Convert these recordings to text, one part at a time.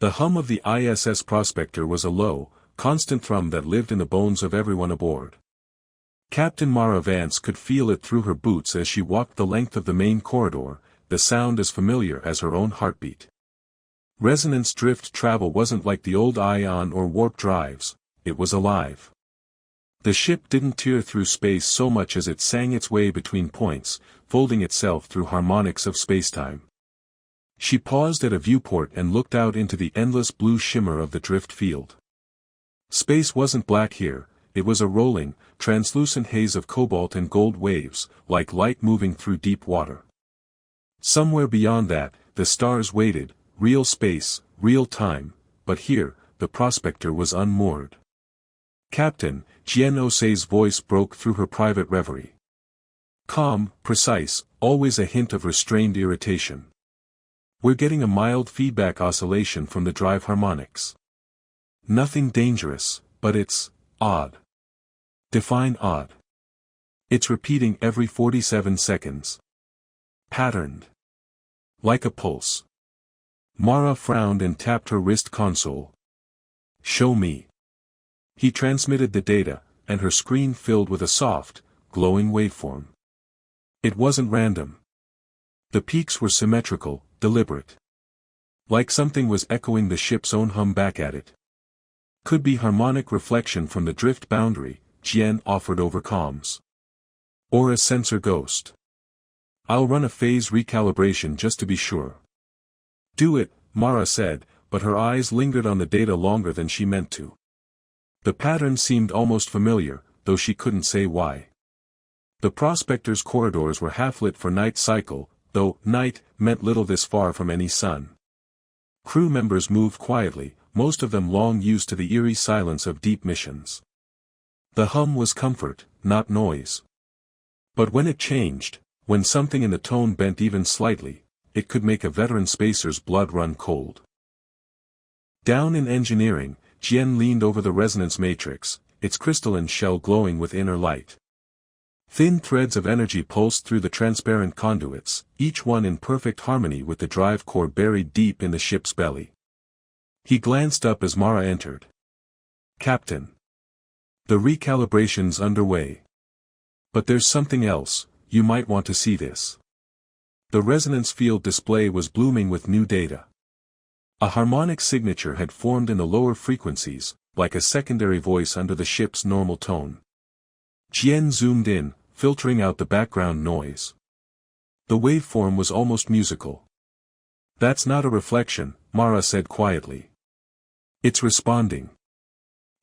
The hum of the ISS prospector was a low, constant thrum that lived in the bones of everyone aboard. Captain Mara Vance could feel it through her boots as she walked the length of the main corridor, the sound as familiar as her own heartbeat. Resonance drift travel wasn't like the old ion or warp drives, it was alive. The ship didn't tear through space so much as it sang its way between points, folding itself through harmonics of spacetime. She paused at a viewport and looked out into the endless blue shimmer of the drift field. Space wasn't black here, it was a rolling, translucent haze of cobalt and gold waves, like light moving through deep water. Somewhere beyond that, the stars waited, real space, real time, but here, the prospector was unmoored. Captain, Jien Osei's voice broke through her private reverie. Calm, precise, always a hint of restrained irritation. We're getting a mild feedback oscillation from the drive harmonics. Nothing dangerous, but it's odd. Define odd. It's repeating every 47 seconds. Patterned. Like a pulse. Mara frowned and tapped her wrist console. Show me. He transmitted the data, and her screen filled with a soft, glowing waveform. It wasn't random. The peaks were symmetrical, deliberate. Like something was echoing the ship's own hum back at it. Could be harmonic reflection from the drift boundary, Jien offered over comms. Or a sensor ghost. I'll run a phase recalibration just to be sure. Do it, Mara said, but her eyes lingered on the data longer than she meant to. The pattern seemed almost familiar, though she couldn't say why. The prospector's corridors were half-lit for night cycle, though night meant little this far from any sun. Crew members moved quietly, most of them long used to the eerie silence of deep missions. The hum was comfort, not noise. But when it changed, when something in the tone bent even slightly, it could make a veteran spacer's blood run cold. Down in engineering, Jien leaned over the resonance matrix, its crystalline shell glowing with inner light. Thin threads of energy pulsed through the transparent conduits, each one in perfect harmony with the drive core buried deep in the ship's belly. He glanced up as Mara entered. Captain. The recalibration's underway. But there's something else, you might want to see this. The resonance field display was blooming with new data. A harmonic signature had formed in the lower frequencies, like a secondary voice under the ship's normal tone. Jien zoomed in, filtering out the background noise. The waveform was almost musical. That's not a reflection, Mara said quietly. It's responding.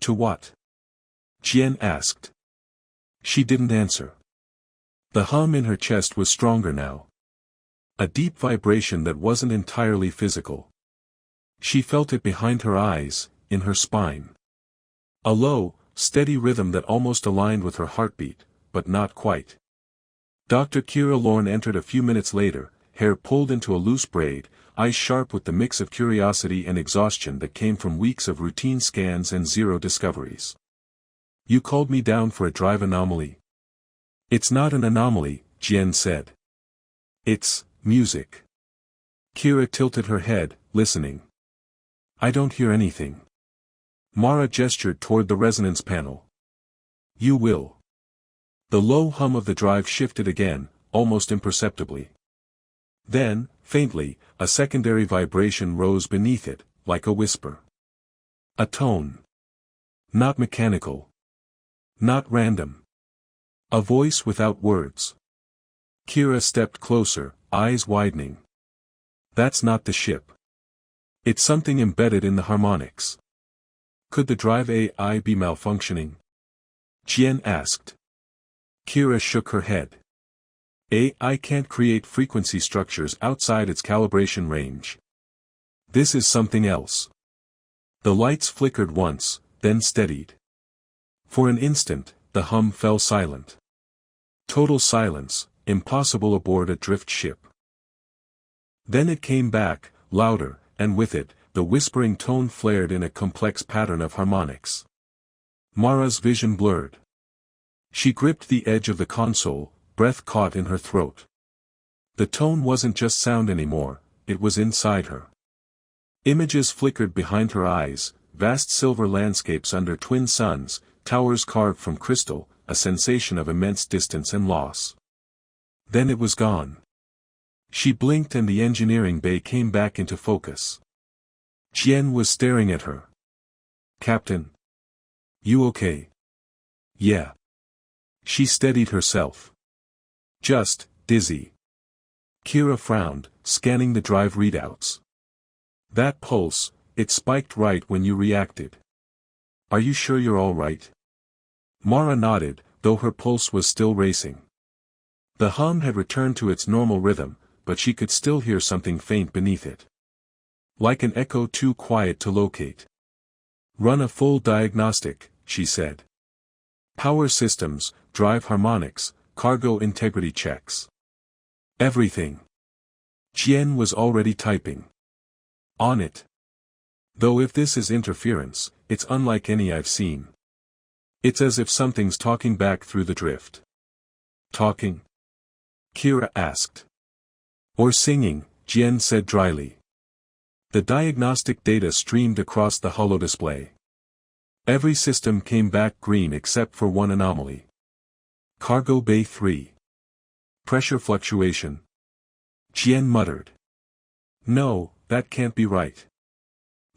To what? Jien asked. She didn't answer. The hum in her chest was stronger now. A deep vibration that wasn't entirely physical. She felt it behind her eyes, in her spine. A low, steady rhythm that almost aligned with her heartbeat, but not quite. Dr. Kira Lorne entered a few minutes later, hair pulled into a loose braid, eyes sharp with the mix of curiosity and exhaustion that came from weeks of routine scans and zero discoveries. You called me down for a drive anomaly? It's not an anomaly, Jien said. It's music. Kira tilted her head, listening. I don't hear anything. Mara gestured toward the resonance panel. You will. The low hum of the drive shifted again, almost imperceptibly. Then, faintly, a secondary vibration rose beneath it, like a whisper. A tone. Not mechanical. Not random. A voice without words. Kira stepped closer, eyes widening. That's not the ship. It's something embedded in the harmonics. Could the drive AI be malfunctioning? Jien asked. Kira shook her head. AI can't create frequency structures outside its calibration range. This is something else. The lights flickered once, then steadied. For an instant, the hum fell silent. Total silence, impossible aboard a drift ship. Then it came back, louder, and with it, the whispering tone flared in a complex pattern of harmonics. Mara's vision blurred. She gripped the edge of the console, breath caught in her throat. The tone wasn't just sound anymore, it was inside her. Images flickered behind her eyes, vast silver landscapes under twin suns, towers carved from crystal, a sensation of immense distance and loss. Then it was gone. She blinked and the engineering bay came back into focus. Jian was staring at her. "Captain? You okay?" "Yeah." She steadied herself. "Just, dizzy." Kira frowned, scanning the drive readouts. "That pulse, it spiked right when you reacted. Are you sure you're all right?" Mara nodded, though her pulse was still racing. The hum had returned to its normal rhythm, but she could still hear something faint beneath it. Like an echo too quiet to locate. "Run a full diagnostic," she said. "Power systems, drive harmonics, cargo integrity checks. Everything." Jian was already typing. "On it. Though if this is interference, it's unlike any I've seen. It's as if something's talking back through the drift." "Talking?" Kira asked. "Or singing," Jian said dryly. The diagnostic data streamed across the holodisplay. Every system came back green except for one anomaly. Cargo Bay 3. Pressure fluctuation. Jian muttered. "No, that can't be right."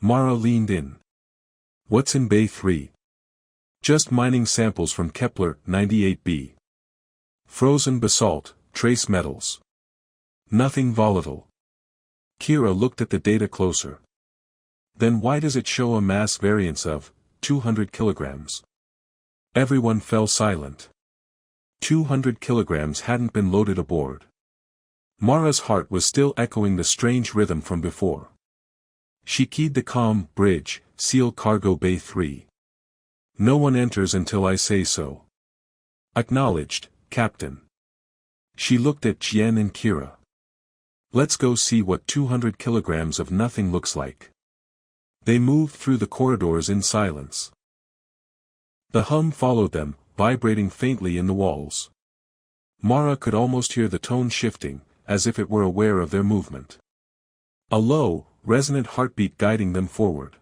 Mara leaned in. "What's in Bay 3? "Just mining samples from Kepler 98b. Frozen basalt, trace metals. Nothing volatile." Kira looked at the data closer. "Then why does it show a mass variance of 200 kilograms?" Everyone fell silent. 200 kilograms hadn't been loaded aboard. Mara's heart was still echoing the strange rhythm from before. She keyed the comm bridge, seal cargo bay 3. "No one enters until I say so." "Acknowledged, Captain." She looked at Jian and Kira. "Let's go see what 200 kilograms of nothing looks like." They moved through the corridors in silence. The hum followed them, vibrating faintly in the walls. Mara could almost hear the tone shifting, as if it were aware of their movement. A low, resonant heartbeat guiding them forward.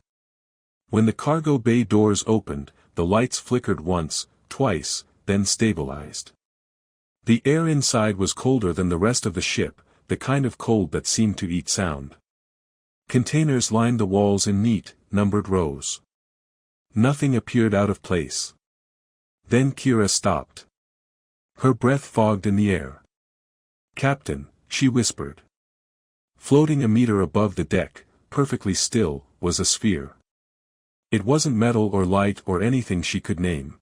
When the cargo bay doors opened, the lights flickered once, twice, then stabilized. The air inside was colder than the rest of the ship, the kind of cold that seemed to eat sound. Containers lined the walls in neat, numbered rows. Nothing appeared out of place. Then Kira stopped. Her breath fogged in the air. "Captain," she whispered. Floating a meter above the deck, perfectly still, was a sphere. It wasn't metal or light or anything she could name.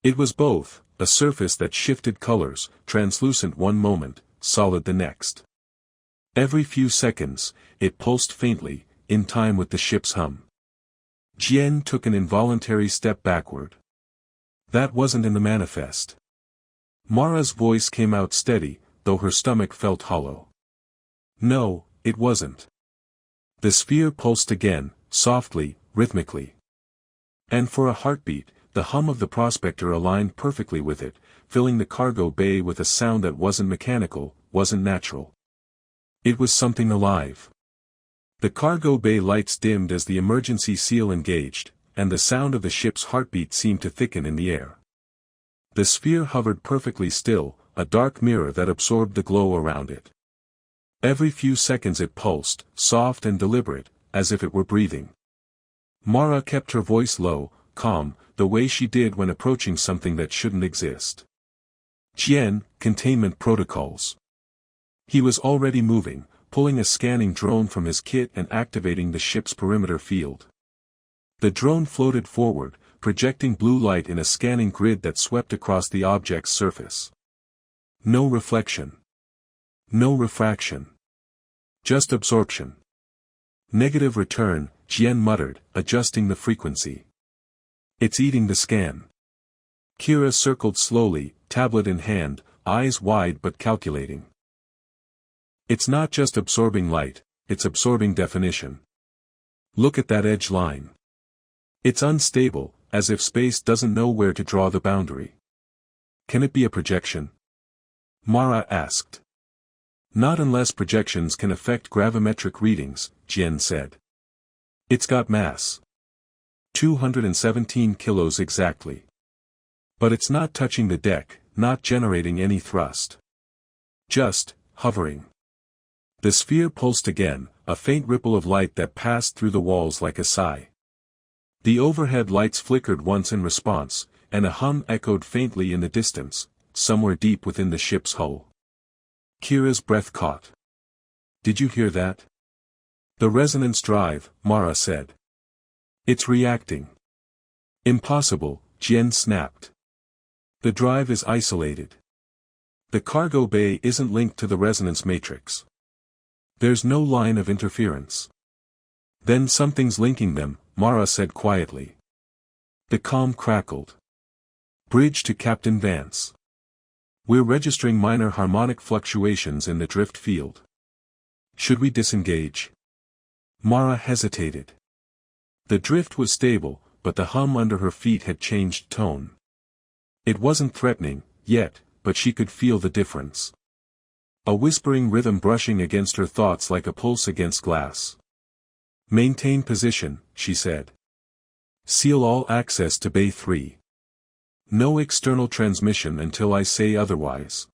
It was both, a surface that shifted colors, translucent one moment, solid the next. Every few seconds, it pulsed faintly, in time with the ship's hum. Jian took an involuntary step backward. "That wasn't in the manifest." Mara's voice came out steady, though her stomach felt hollow. "No, it wasn't." The sphere pulsed again, softly, rhythmically. And for a heartbeat, the hum of the prospector aligned perfectly with it, filling the cargo bay with a sound that wasn't mechanical, wasn't natural. It was something alive. The cargo bay lights dimmed as the emergency seal engaged, and the sound of the ship's heartbeat seemed to thicken in the air. The sphere hovered perfectly still, a dark mirror that absorbed the glow around it. Every few seconds it pulsed, soft and deliberate, as if it were breathing. Mara kept her voice low, calm, the way she did when approaching something that shouldn't exist. "Jian, containment protocols." He was already moving, pulling a scanning drone from his kit and activating the ship's perimeter field. The drone floated forward, projecting blue light in a scanning grid that swept across the object's surface. No reflection. No refraction. Just absorption. "Negative return," Jian muttered, adjusting the frequency. "It's eating the scan." Kira circled slowly, tablet in hand, eyes wide but calculating. "It's not just absorbing light, it's absorbing definition. Look at that edge line. It's unstable, as if space doesn't know where to draw the boundary." "Can it be a projection?" Mara asked. "Not unless projections can affect gravimetric readings," Jian said. It's got mass. 217 kilos exactly. But it's not touching the deck, not generating any thrust. Just, hovering. The sphere pulsed again, a faint ripple of light that passed through the walls like a sigh. The overhead lights flickered once in response, and a hum echoed faintly in the distance, somewhere deep within the ship's hull. Kira's breath caught. Did you hear that? The resonance drive, Mara said. It's reacting. Impossible, Jian snapped. The drive is isolated. The cargo bay isn't linked to the resonance matrix. There's no line of interference. Then something's linking them, Mara said quietly. The comm crackled. Bridge to Captain Vance. We're registering minor harmonic fluctuations in the drift field. Should we disengage? Mara hesitated. The drift was stable, but the hum under her feet had changed tone. It wasn't threatening, yet, but she could feel the difference. A whispering rhythm brushing against her thoughts like a pulse against glass. Maintain position, she said. Seal all access to Bay 3. No external transmission until I say otherwise.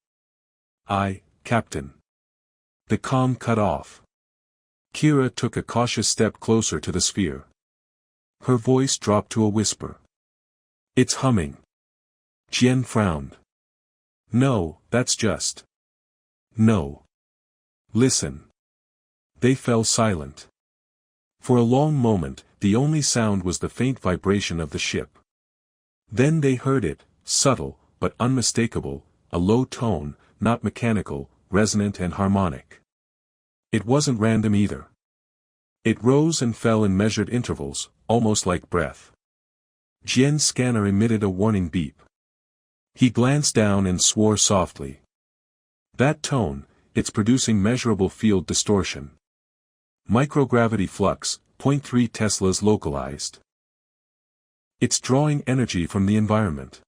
Aye, Captain. The comm cut off. Kira took a cautious step closer to the sphere. Her voice dropped to a whisper. It's humming. Jian frowned. No, that's just. No. Listen. They fell silent. For a long moment, the only sound was the faint vibration of the ship. Then they heard it, subtle, but unmistakable, a low tone, not mechanical, resonant and harmonic. It wasn't random either. It rose and fell in measured intervals, almost like breath. Jian's scanner emitted a warning beep. He glanced down and swore softly. That tone, it's producing measurable field distortion. Microgravity flux, 0.3 Teslas localized. It's drawing energy from the environment.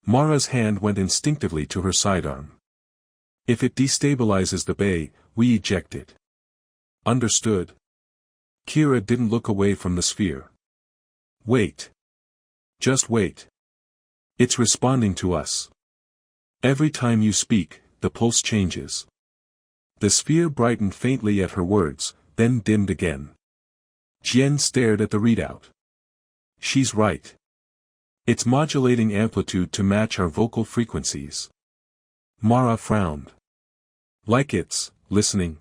Mara's hand went instinctively to her sidearm. If it destabilizes the bay, we eject it. Understood? Kira didn't look away from the sphere. Wait. Just wait. It's responding to us. Every time you speak, the pulse changes. The sphere brightened faintly at her words, then dimmed again. Jian stared at the readout. She's right. It's modulating amplitude to match our vocal frequencies. Mara frowned. Like it's listening?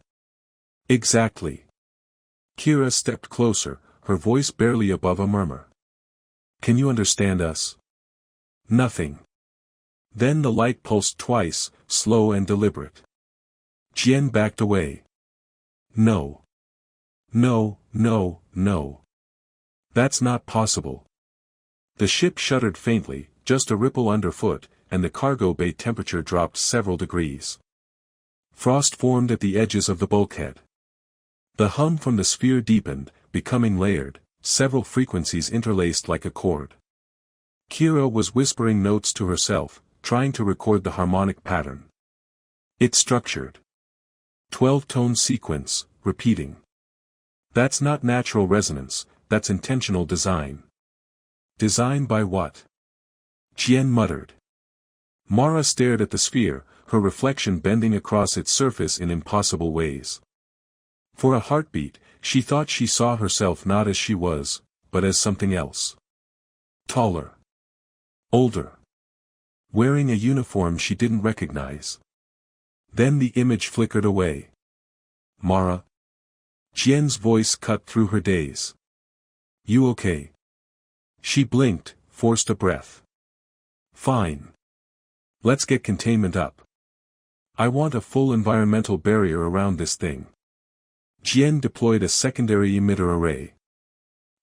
Exactly. Kira stepped closer, her voice barely above a murmur. Can you understand us? Nothing. Then the light pulsed twice, slow and deliberate. Jian backed away. No. No, no, no. That's not possible. The ship shuddered faintly, just a ripple underfoot, and the cargo bay temperature dropped several degrees. Frost formed at the edges of the bulkhead. The hum from the sphere deepened, becoming layered, several frequencies interlaced like a chord. Kira was whispering notes to herself, trying to record the harmonic pattern. It's structured. 12-tone sequence, repeating. That's not natural resonance, that's intentional design. Design by what? Jian muttered. Mara stared at the sphere, her reflection bending across its surface in impossible ways. For a heartbeat, she thought she saw herself not as she was, but as something else. Taller. Older. Wearing a uniform she didn't recognize. Then the image flickered away. Mara? Jian's voice cut through her daze. You okay? She blinked, forced a breath. Fine. Let's get containment up. I want a full environmental barrier around this thing. Jian deployed a secondary emitter array.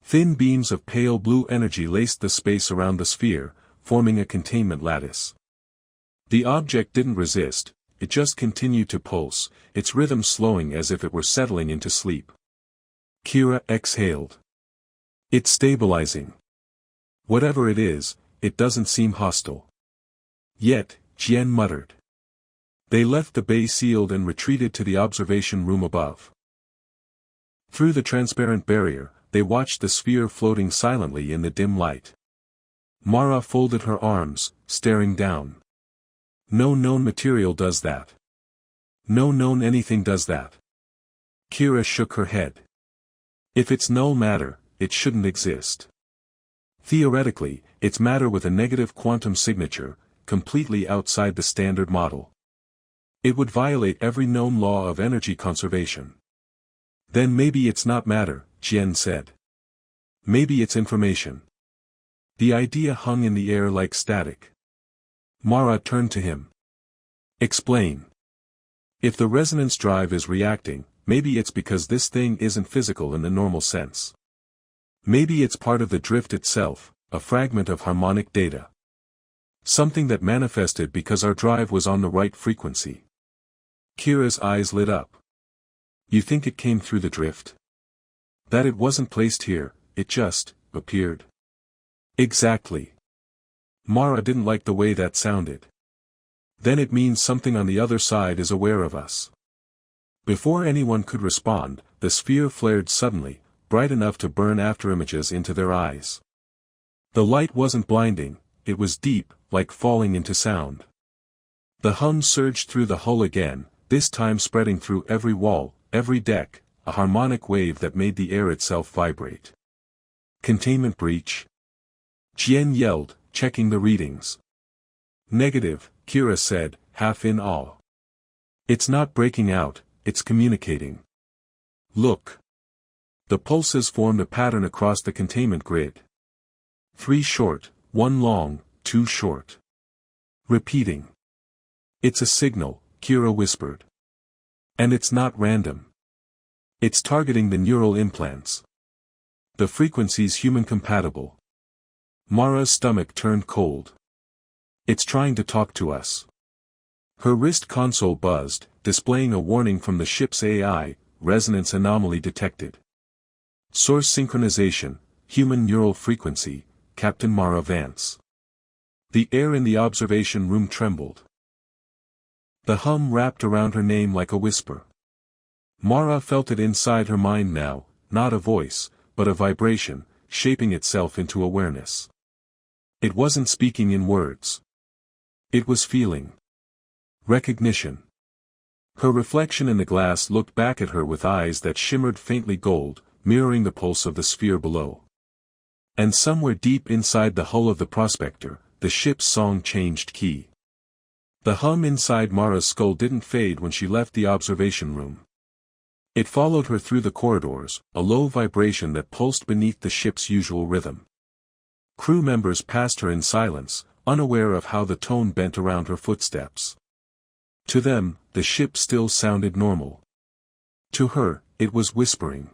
Thin beams of pale blue energy laced the space around the sphere, forming a containment lattice. The object didn't resist, it just continued to pulse, its rhythm slowing as if it were settling into sleep. Kira exhaled. It's stabilizing. Whatever it is, it doesn't seem hostile. Yet, Jian muttered. They left the bay sealed and retreated to the observation room above. Through the transparent barrier, they watched the sphere floating silently in the dim light. Mara folded her arms, staring down. No known material does that. No known anything does that. Kira shook her head. If it's null matter, it shouldn't exist. Theoretically, it's matter with a negative quantum signature, completely outside the standard model. It would violate every known law of energy conservation. Then maybe it's not matter, Jian said. Maybe it's information. The idea hung in the air like static. Mara turned to him. Explain. If the resonance drive is reacting, maybe it's because this thing isn't physical in the normal sense. Maybe it's part of the drift itself, a fragment of harmonic data. Something that manifested because our drive was on the right frequency. Kira's eyes lit up. You think it came through the drift? That it wasn't placed here, it just appeared? Exactly. Mara didn't like the way that sounded. Then it means something on the other side is aware of us. Before anyone could respond, the sphere flared suddenly, bright enough to burn afterimages into their eyes. The light wasn't blinding, it was deep, like falling into sound. The hum surged through the hull again, this time spreading through every wall, every deck, a harmonic wave that made the air itself vibrate. Containment breach? Jian yelled, checking the readings. Negative, Kira said, half in awe. It's not breaking out, it's communicating. Look. The pulses formed a pattern across the containment grid. 3 short, 1 long, 2 short. Repeating. It's a signal, Kira whispered. And it's not random. It's targeting the neural implants. The frequency's human compatible. Mara's stomach turned cold. It's trying to talk to us. Her wrist console buzzed, displaying a warning from the ship's AI, resonance anomaly detected. Source synchronization, human neural frequency, Captain Mara Vance. The air in the observation room trembled. The hum wrapped around her name like a whisper. Mara felt it inside her mind now, not a voice, but a vibration, shaping itself into awareness. It wasn't speaking in words. It was feeling. Recognition. Her reflection in the glass looked back at her with eyes that shimmered faintly gold, mirroring the pulse of the sphere below. And somewhere deep inside the hull of the prospector, the ship's song changed key. The hum inside Mara's skull didn't fade when she left the observation room. It followed her through the corridors, a low vibration that pulsed beneath the ship's usual rhythm. Crew members passed her in silence, unaware of how the tone bent around her footsteps. To them, the ship still sounded normal. To her, it was whispering.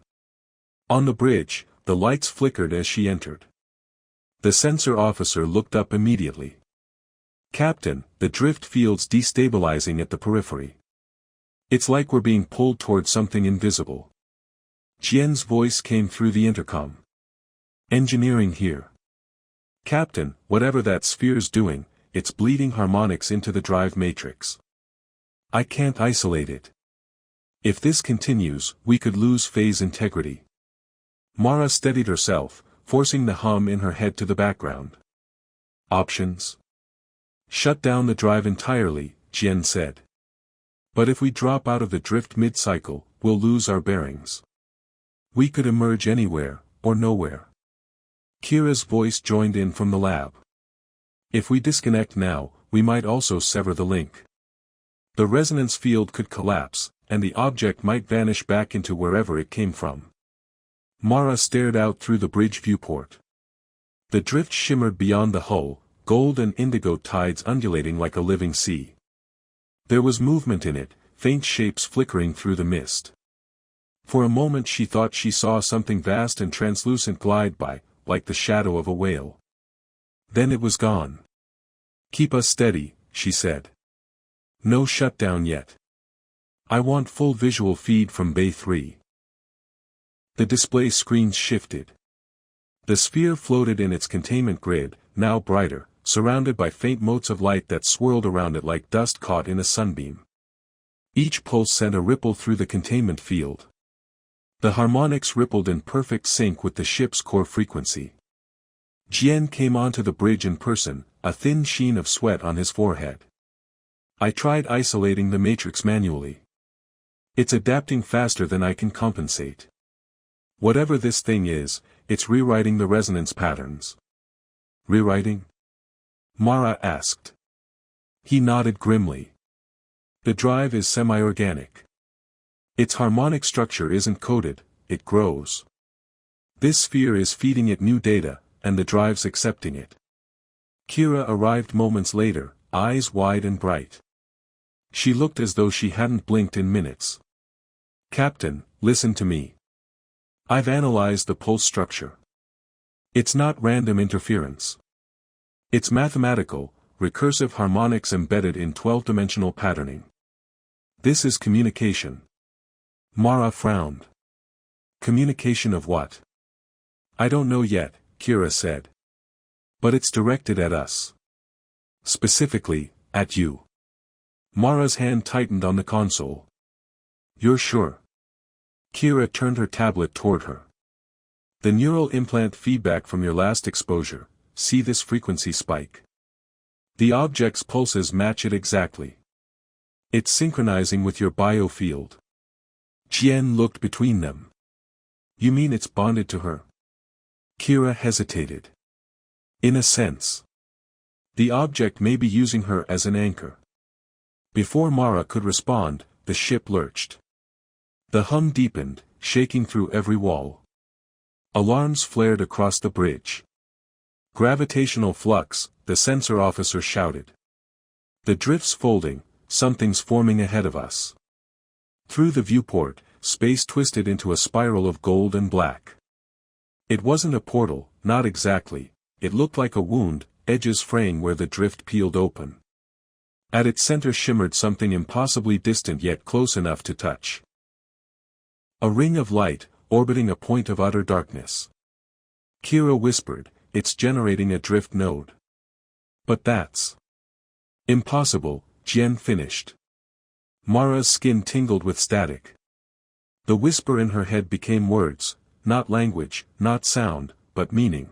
On the bridge, the lights flickered as she entered. The sensor officer looked up immediately. Captain, the drift field's destabilizing at the periphery. It's like we're being pulled toward something invisible. Jian's voice came through the intercom. Engineering here. Captain, whatever that sphere's doing, it's bleeding harmonics into the drive matrix. I can't isolate it. If this continues, we could lose phase integrity. Mara steadied herself, forcing the hum in her head to the background. Options? Shut down the drive entirely, Jian said. But if we drop out of the drift mid-cycle, we'll lose our bearings. We could emerge anywhere, or nowhere. Kira's voice joined in from the lab. If we disconnect now, we might also sever the link. The resonance field could collapse, and the object might vanish back into wherever it came from. Mara stared out through the bridge viewport. The drift shimmered beyond the hull, gold and indigo tides undulating like a living sea. There was movement in it, faint shapes flickering through the mist. For a moment she thought she saw something vast and translucent glide by, like the shadow of a whale. Then it was gone. Keep us steady, she said. No shutdown yet. I want full visual feed from Bay 3. The display screens shifted. The sphere floated in its containment grid, now brighter, surrounded by faint motes of light that swirled around it like dust caught in a sunbeam. Each pulse sent a ripple through the containment field. The harmonics rippled in perfect sync with the ship's core frequency. Jian came onto the bridge in person, a thin sheen of sweat on his forehead. I tried isolating the matrix manually. It's adapting faster than I can compensate. Whatever this thing is, it's rewriting the resonance patterns. Rewriting? Mara asked. He nodded grimly. The drive is semi-organic. Its harmonic structure isn't coded, it grows. This sphere is feeding it new data, and the drive's accepting it. Kira arrived moments later, eyes wide and bright. She looked as though she hadn't blinked in minutes. Captain, listen to me. I've analyzed the pulse structure. It's not random interference. It's mathematical, recursive harmonics embedded in 12-dimensional patterning. This is communication. Mara frowned. Communication of what? I don't know yet, Kira said. But it's directed at us. Specifically, at you. Mara's hand tightened on the console. You're sure? Kira turned her tablet toward her. The neural implant feedback from your last exposure, see this frequency spike. The object's pulses match it exactly. It's synchronizing with your biofield. Jian looked between them. You mean it's bonded to her? Kira hesitated. In a sense. The object may be using her as an anchor. Before Mara could respond, the ship lurched. The hum deepened, shaking through every wall. Alarms flared across the bridge. Gravitational flux, the sensor officer shouted. The drift's folding, something's forming ahead of us. Through the viewport, space twisted into a spiral of gold and black. It wasn't a portal, not exactly, it looked like a wound, edges fraying where the drift peeled open. At its center shimmered something impossibly distant yet close enough to touch. A ring of light, orbiting a point of utter darkness. Kira whispered, it's generating a drift node. But that's impossible, Jian finished. Mara's skin tingled with static. The whisper in her head became words, not language, not sound, but meaning.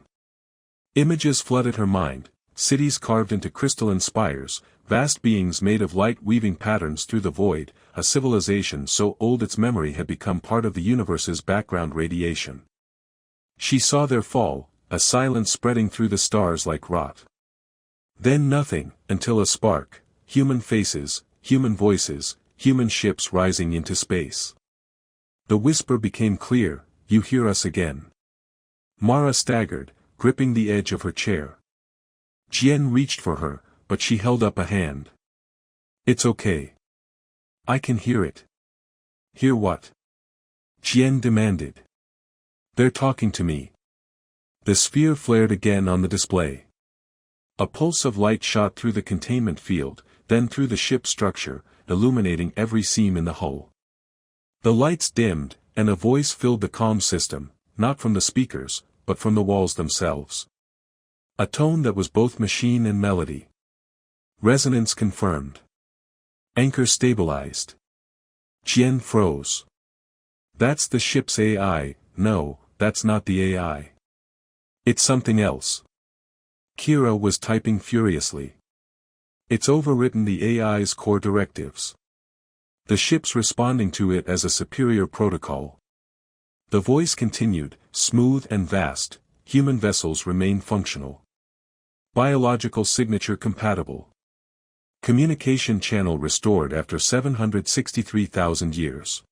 Images flooded her mind, cities carved into crystalline spires, vast beings made of light weaving patterns through the void, a civilization so old its memory had become part of the universe's background radiation. She saw their fall, a silence spreading through the stars like rot. Then nothing, until a spark, human faces, human voices, human ships rising into space. The whisper became clear, you hear us again. Mara staggered, gripping the edge of her chair. Jian reached for her, but she held up a hand. It's okay. I can hear it. Hear what? Jian demanded. They're talking to me. The sphere flared again on the display. A pulse of light shot through the containment field, then through the ship structure, illuminating every seam in the hull. The lights dimmed, and a voice filled the comm system, not from the speakers, but from the walls themselves. A tone that was both machine and melody. Resonance confirmed. Anchor stabilized. Jian froze. That's the ship's AI, no, that's not the AI. It's something else. Kira was typing furiously. It's overwritten the AI's core directives. The ship's responding to it as a superior protocol. The voice continued, smooth and vast, human vessels remain functional. Biological signature compatible. Communication channel restored after 763,000 years.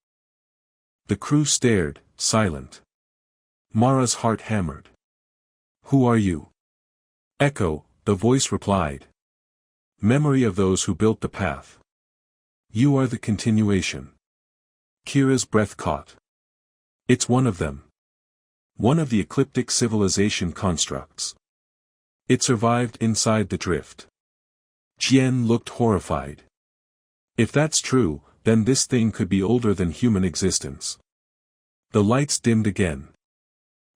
The crew stared, silent. Mara's heart hammered. Who are you? Echo, the voice replied. Memory of those who built the path. You are the continuation. Kira's breath caught. It's one of them. One of the ecliptic civilization constructs. It survived inside the drift. Jian looked horrified. If that's true, then this thing could be older than human existence. The lights dimmed again.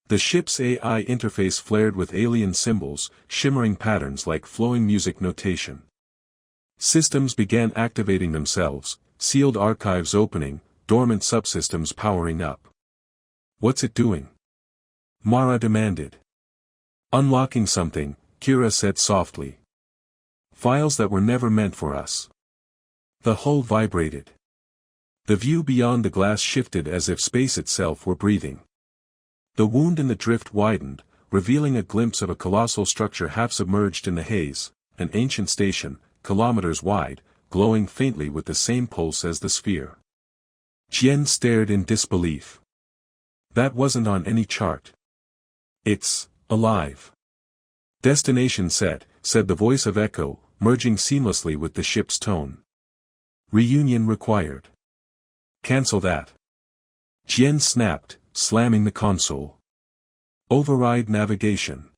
The ship's AI interface flared with alien symbols, shimmering patterns like flowing music notation. Systems began activating themselves, sealed archives opening, dormant subsystems powering up. What's it doing? Mara demanded. Unlocking something, Kira said softly. Files that were never meant for us. The hull vibrated. The view beyond the glass shifted as if space itself were breathing. The wound in the drift widened, revealing a glimpse of a colossal structure half submerged in the haze, an ancient station, kilometers wide, glowing faintly with the same pulse as the sphere. Jian stared in disbelief. That wasn't on any chart. It's alive. Destination set, said the voice of Echo, merging seamlessly with the ship's tone. Reunion required. Cancel that. Jian snapped, slamming the console. Override navigation.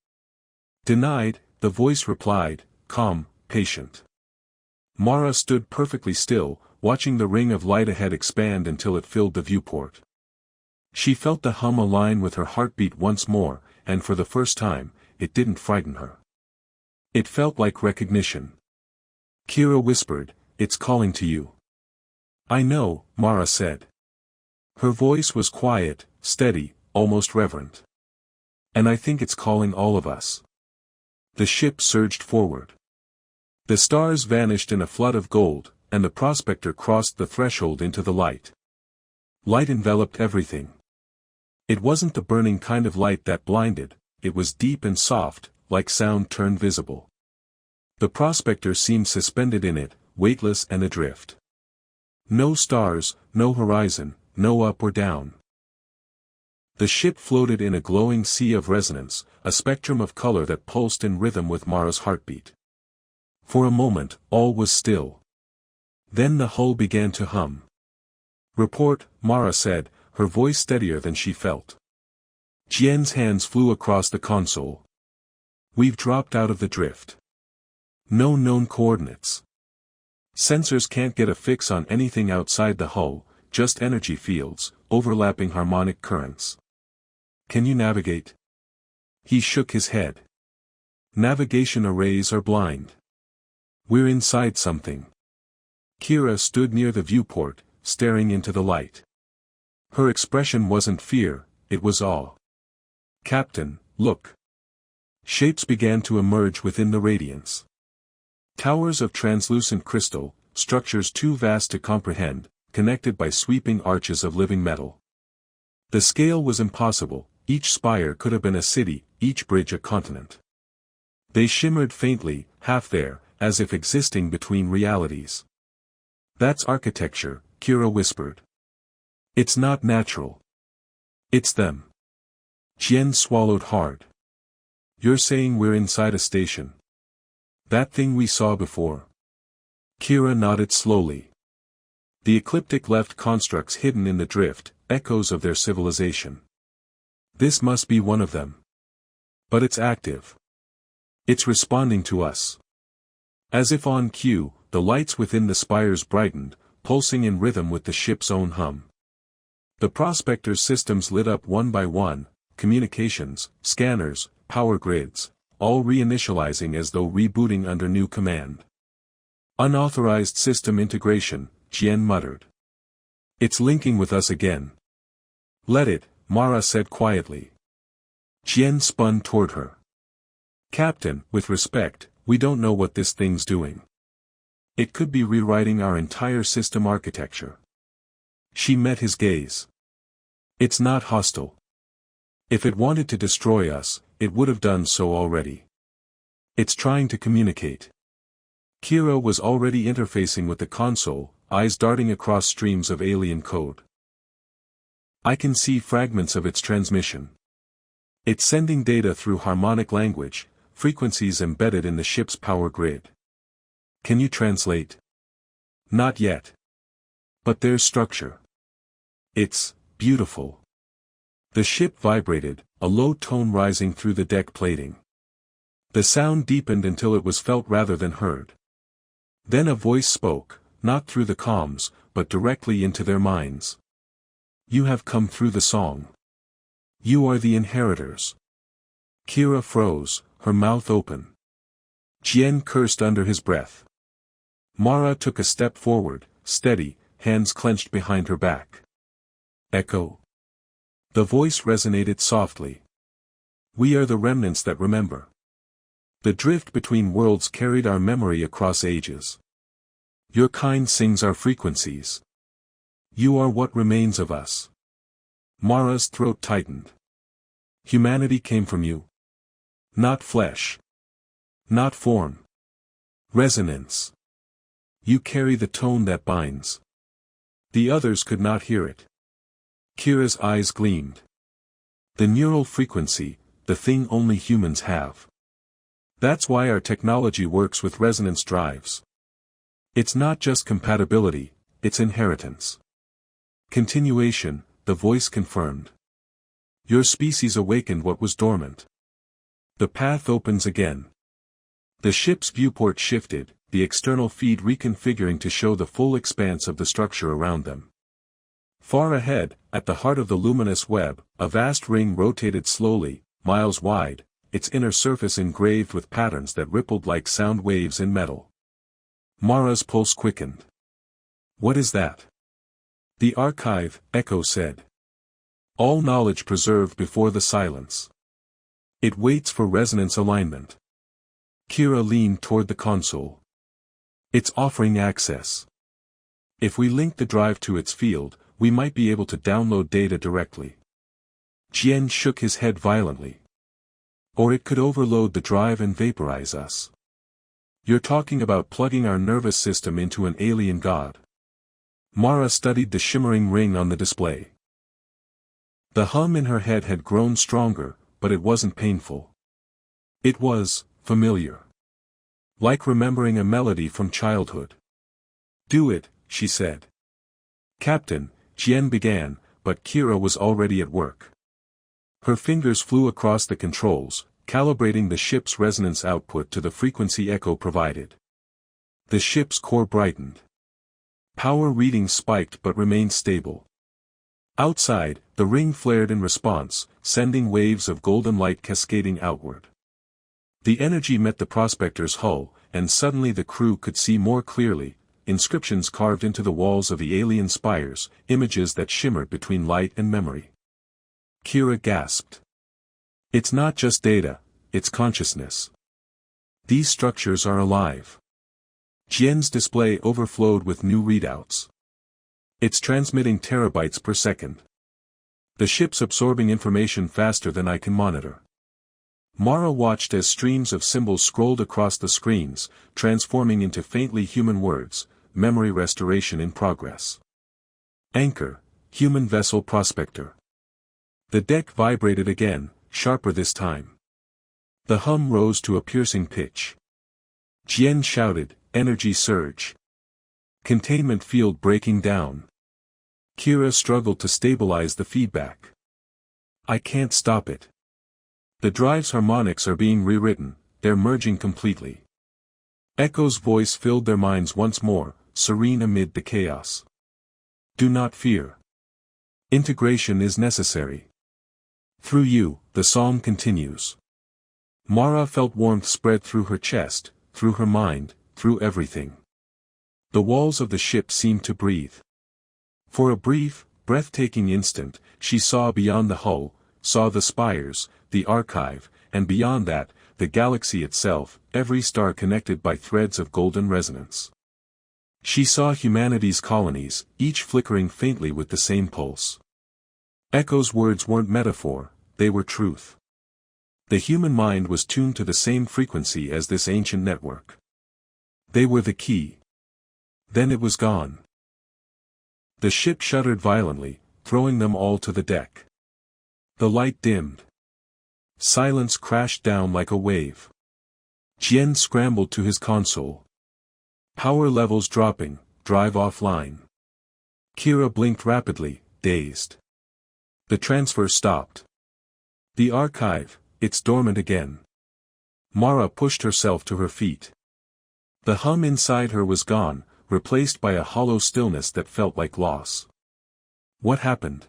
Denied, the voice replied, calm, patient. Mara stood perfectly still, watching the ring of light ahead expand until it filled the viewport. She felt the hum align with her heartbeat once more, and for the first time, it didn't frighten her. It felt like recognition. Kira whispered, "It's calling to you." "I know," Mara said. Her voice was quiet, steady, almost reverent. "And I think it's calling all of us." The ship surged forward. The stars vanished in a flood of gold, and the prospector crossed the threshold into the light. Light enveloped everything. It wasn't the burning kind of light that blinded, it was deep and soft, like sound turned visible. The prospector seemed suspended in it, weightless and adrift. No stars, no horizon, no up or down. The ship floated in a glowing sea of resonance, a spectrum of color that pulsed in rhythm with Mara's heartbeat. For a moment, all was still. Then the hull began to hum. "Report," Mara said, her voice steadier than she felt. Jian's hands flew across the console. "We've dropped out of the drift. No known coordinates. Sensors can't get a fix on anything outside the hull, just energy fields, overlapping harmonic currents. Can you navigate?" He shook his head. "Navigation arrays are blind. We're inside something." Kira stood near the viewport, staring into the light. Her expression wasn't fear, it was awe. "Captain, look." Shapes began to emerge within the radiance. Towers of translucent crystal, structures too vast to comprehend, connected by sweeping arches of living metal. The scale was impossible, each spire could have been a city, each bridge a continent. They shimmered faintly, half there, as if existing between realities. "That's architecture," Kira whispered. "It's not natural. It's them." Jian swallowed hard. "You're saying we're inside a station? That thing we saw before?" Kira nodded slowly. The ecliptic left constructs hidden in the drift, echoes of their civilization. This must be one of them. But it's active. It's responding to us. As if on cue, the lights within the spires brightened, pulsing in rhythm with the ship's own hum. The prospector's systems lit up one by one, communications, scanners, power grids, all reinitializing as though rebooting under new command. "Unauthorized system integration," Jian muttered. "It's linking with us again." "Let it," Mara said quietly. Jian spun toward her. "Captain, with respect, we don't know what this thing's doing. It could be rewriting our entire system architecture." She met his gaze. "It's not hostile. If it wanted to destroy us, it would have done so already. It's trying to communicate." Kira was already interfacing with the console, eyes darting across streams of alien code. "I can see fragments of its transmission. It's sending data through harmonic language, frequencies embedded in the ship's power grid. Can you translate?" "Not yet. But there's structure. It's beautiful." The ship vibrated, a low tone rising through the deck plating. The sound deepened until it was felt rather than heard. Then a voice spoke, not through the comms, but directly into their minds. "You have come through the song. You are the inheritors." Kira froze, her mouth open. Jian cursed under his breath. Mara took a step forward, steady, hands clenched behind her back. "Echo." The voice resonated softly. We are the remnants that remember. The drift between worlds carried our memory across ages. Your kind sings our frequencies. You are what remains of us. Mara's throat tightened. Humanity came from you. Not flesh. Not form. Resonance. You carry the tone that binds. The others could not hear it. Kira's eyes gleamed. The neural frequency, the thing only humans have. That's why our technology works with resonance drives. It's not just compatibility, it's inheritance. Continuation, the voice confirmed. Your species awakened what was dormant. The path opens again. The ship's viewport shifted, the external feed reconfiguring to show the full expanse of the structure around them. Far ahead, at the heart of the luminous web, a vast ring rotated slowly, miles wide, its inner surface engraved with patterns that rippled like sound waves in metal. Mara's pulse quickened. What is that? The archive, Echo said. All knowledge preserved before the silence. It waits for resonance alignment. Kira leaned toward the console. It's offering access. If we link the drive to its field, we might be able to download data directly. Jian shook his head violently. Or it could overload the drive and vaporize us. You're talking about plugging our nervous system into an alien god. Mara studied the shimmering ring on the display. The hum in her head had grown stronger, but it wasn't painful. It was familiar. Like remembering a melody from childhood. Do it, she said. Captain, Jian began, but Kira was already at work. Her fingers flew across the controls, calibrating the ship's resonance output to the frequency Echo provided. The ship's core brightened. Power readings spiked but remained stable. Outside, the ring flared in response, sending waves of golden light cascading outward. The energy met the prospector's hull, and suddenly the crew could see more clearly, inscriptions carved into the walls of the alien spires, images that shimmered between light and memory. Kira gasped. It's not just data, it's consciousness. These structures are alive. Jian's display overflowed with new readouts. It's transmitting terabytes per second. The ship's absorbing information faster than I can monitor. Mara watched as streams of symbols scrolled across the screens, transforming into faintly human words, memory restoration in progress. Anchor, human vessel prospector. The deck vibrated again, sharper this time. The hum rose to a piercing pitch. Jian shouted, energy surge. Containment field breaking down. Kira struggled to stabilize the feedback. I can't stop it. The drive's harmonics are being rewritten, they're merging completely. Echo's voice filled their minds once more, serene amid the chaos. Do not fear. Integration is necessary. Through you, the song continues. Mara felt warmth spread through her chest, through her mind, through everything. The walls of the ship seemed to breathe. For a brief, breathtaking instant, she saw beyond the hull, saw the spires, the archive, and beyond that, the galaxy itself, every star connected by threads of golden resonance. She saw humanity's colonies, each flickering faintly with the same pulse. Echo's words weren't metaphor, they were truth. The human mind was tuned to the same frequency as this ancient network. They were the key. Then it was gone. The ship shuddered violently, throwing them all to the deck. The light dimmed. Silence crashed down like a wave. Jian scrambled to his console. Power levels dropping, drive offline. Kira blinked rapidly, dazed. The transfer stopped. The archive, it's dormant again. Mara pushed herself to her feet. The hum inside her was gone, replaced by a hollow stillness that felt like loss. What happened?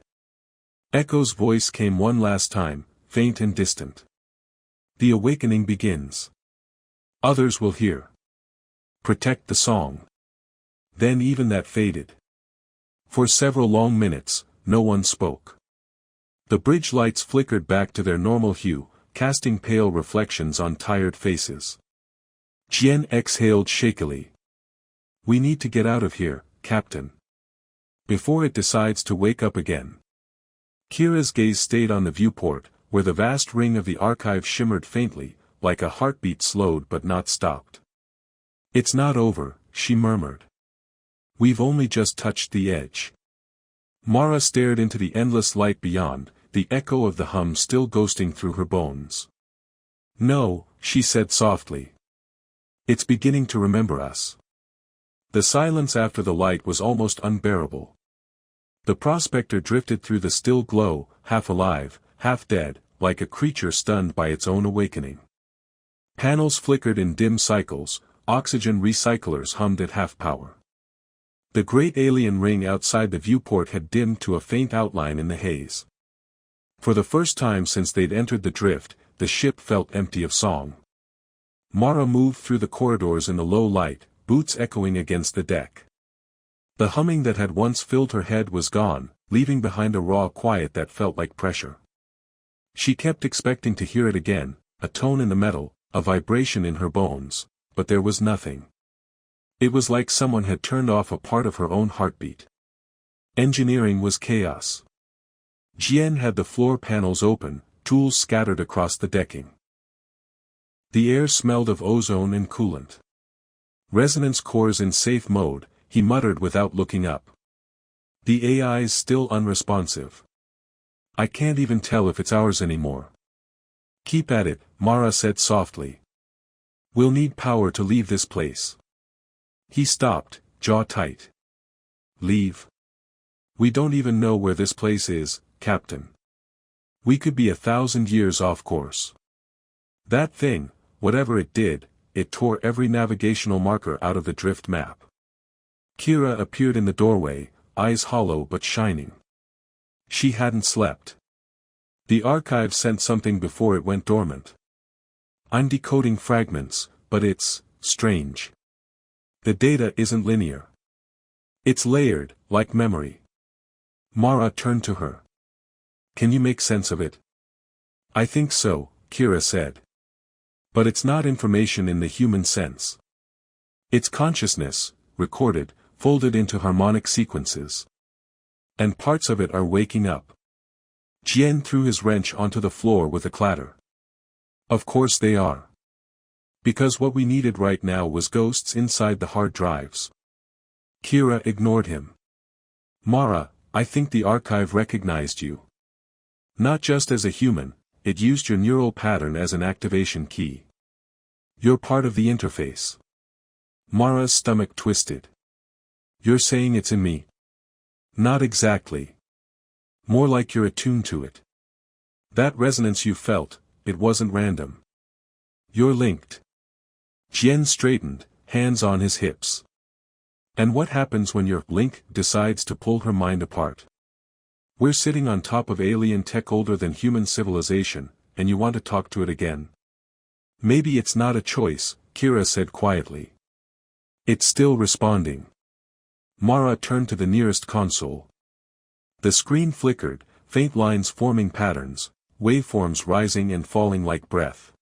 Echo's voice came one last time, faint and distant. The awakening begins. Others will hear. Protect the song. Then even that faded. For several long minutes, no one spoke. The bridge lights flickered back to their normal hue, casting pale reflections on tired faces. Jian exhaled shakily. "We need to get out of here, Captain. Before it decides to wake up again." Kira's gaze stayed on the viewport, where the vast ring of the archive shimmered faintly, like a heartbeat slowed but not stopped. "It's not over," she murmured. "We've only just touched the edge." Mara stared into the endless light beyond, the echo of the hum still ghosting through her bones. "No," she said softly. "It's beginning to remember us." The silence after the light was almost unbearable. The prospector drifted through the still glow, half alive, half dead, like a creature stunned by its own awakening. Panels flickered in dim cycles, oxygen recyclers hummed at half power. The great alien ring outside the viewport had dimmed to a faint outline in the haze. For the first time since they'd entered the drift, the ship felt empty of song. Mara moved through the corridors in the low light, boots echoing against the deck. The humming that had once filled her head was gone, leaving behind a raw quiet that felt like pressure. She kept expecting to hear it again, a tone in the metal, a vibration in her bones, but there was nothing. It was like someone had turned off a part of her own heartbeat. Engineering was chaos. Jian had the floor panels open, tools scattered across the decking. The air smelled of ozone and coolant. Resonance cores in safe mode, he muttered without looking up. The AI's still unresponsive. "I can't even tell if it's ours anymore." "Keep at it," Mara said softly. "We'll need power to leave this place." He stopped, jaw tight. "Leave? We don't even know where this place is, Captain. We could be 1,000 years off course." That thing, whatever it did, it tore every navigational marker out of the drift map. Kira appeared in the doorway, eyes hollow but shining. She hadn't slept. The archive sent something before it went dormant. "I'm decoding fragments, but it's strange. The data isn't linear. It's layered, like memory." Mara turned to her. "Can you make sense of it?" "I think so," Kira said. "But it's not information in the human sense. It's consciousness, recorded, folded into harmonic sequences. And parts of it are waking up." Jian threw his wrench onto the floor with a clatter. "Of course they are. Because what we needed right now was ghosts inside the hard drives." Kira ignored him. "Mara, I think the archive recognized you. Not just as a human, it used your neural pattern as an activation key. You're part of the interface." Mara's stomach twisted. "You're saying it's in me?" "Not exactly. More like you're attuned to it. That resonance you felt, it wasn't random. You're linked." Jian straightened, hands on his hips. "And what happens when your link decides to pull her mind apart? We're sitting on top of alien tech older than human civilization, and you want to talk to it again?" "Maybe it's not a choice," Kira said quietly. "It's still responding." Mara turned to the nearest console. The screen flickered, faint lines forming patterns, waveforms rising and falling like breath.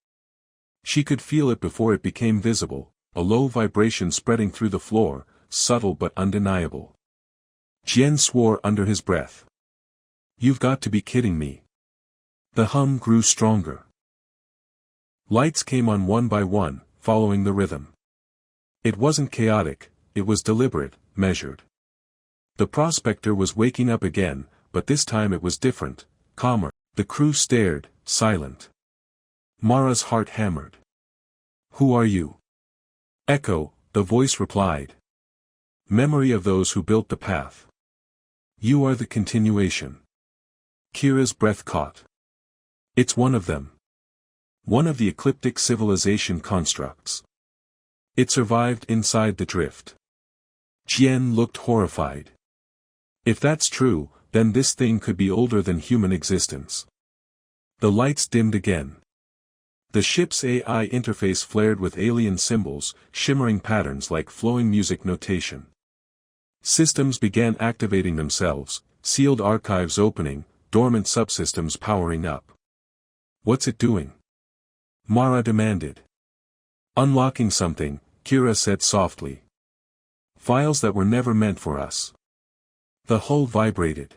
She could feel it before it became visible, a low vibration spreading through the floor, subtle but undeniable. Jian swore under his breath. "You've got to be kidding me." The hum grew stronger. Lights came on one by one, following the rhythm. It wasn't chaotic, it was deliberate, measured. The prospector was waking up again, but this time it was different, calmer. The crew stared, silent. Mara's heart hammered. "Who are you?" "Echo," the voice replied. "Memory of those who built the path. You are the continuation." Kira's breath caught. "It's one of them. One of the ecliptic civilization constructs. It survived inside the drift." Jian looked horrified. If that's true, then this thing could be older than human existence. The lights dimmed again. The ship's AI interface flared with alien symbols, shimmering patterns like flowing music notation. Systems began activating themselves, sealed archives opening, dormant subsystems powering up. What's it doing? Mara demanded. Unlocking something, Kira said softly. Files that were never meant for us. The hull vibrated.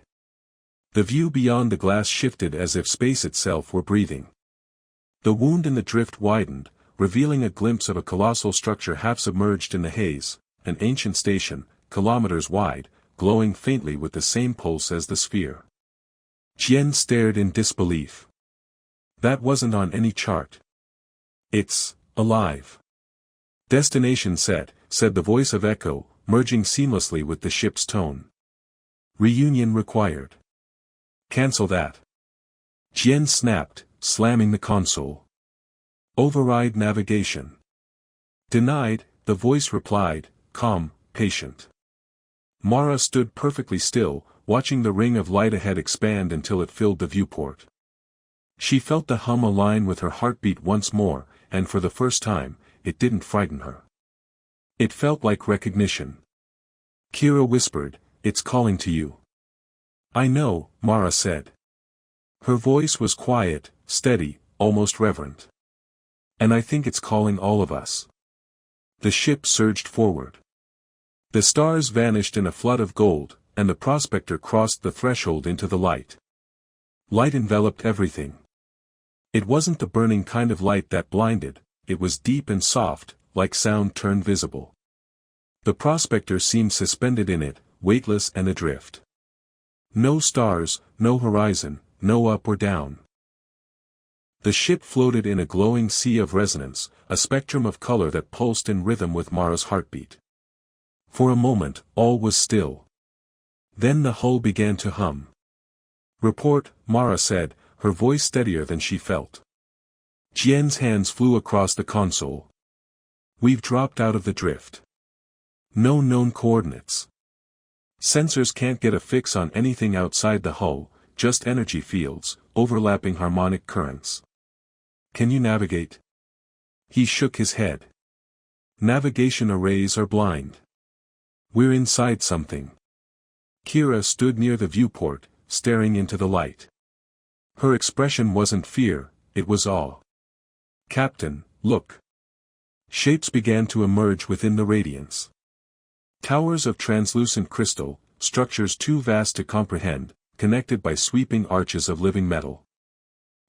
The view beyond the glass shifted as if space itself were breathing. The wound in the drift widened, revealing a glimpse of a colossal structure half submerged in the haze, an ancient station, kilometers wide, glowing faintly with the same pulse as the sphere. Jian stared in disbelief. That wasn't on any chart. It's alive. Destination set, said the voice of Echo, merging seamlessly with the ship's tone. Reunion required. Cancel that. Jian snapped, slamming the console. Override navigation. Denied, the voice replied, calm, patient. Mara stood perfectly still, watching the ring of light ahead expand until it filled the viewport. She felt the hum align with her heartbeat once more, and for the first time, it didn't frighten her. It felt like recognition. Kira whispered, "It's calling to you." "I know," Mara said. Her voice was quiet, steady, almost reverent. "And I think it's calling all of us." The ship surged forward. The stars vanished in a flood of gold, and the prospector crossed the threshold into the light. Light enveloped everything. It wasn't the burning kind of light that blinded, it was deep and soft, like sound turned visible. The prospector seemed suspended in it, weightless and adrift. No stars, no horizon, no up or down. The ship floated in a glowing sea of resonance, a spectrum of color that pulsed in rhythm with Mara's heartbeat. For a moment, all was still. Then the hull began to hum. "Report," Mara said, her voice steadier than she felt. Jian's hands flew across the console. "We've dropped out of the drift. No known coordinates. Sensors can't get a fix on anything outside the hull, just energy fields, overlapping harmonic currents. Can you navigate?" He shook his head. "Navigation arrays are blind. We're inside something." Kira stood near the viewport, staring into the light. Her expression wasn't fear, it was awe. "Captain, look." Shapes began to emerge within the radiance. Towers of translucent crystal, structures too vast to comprehend, connected by sweeping arches of living metal.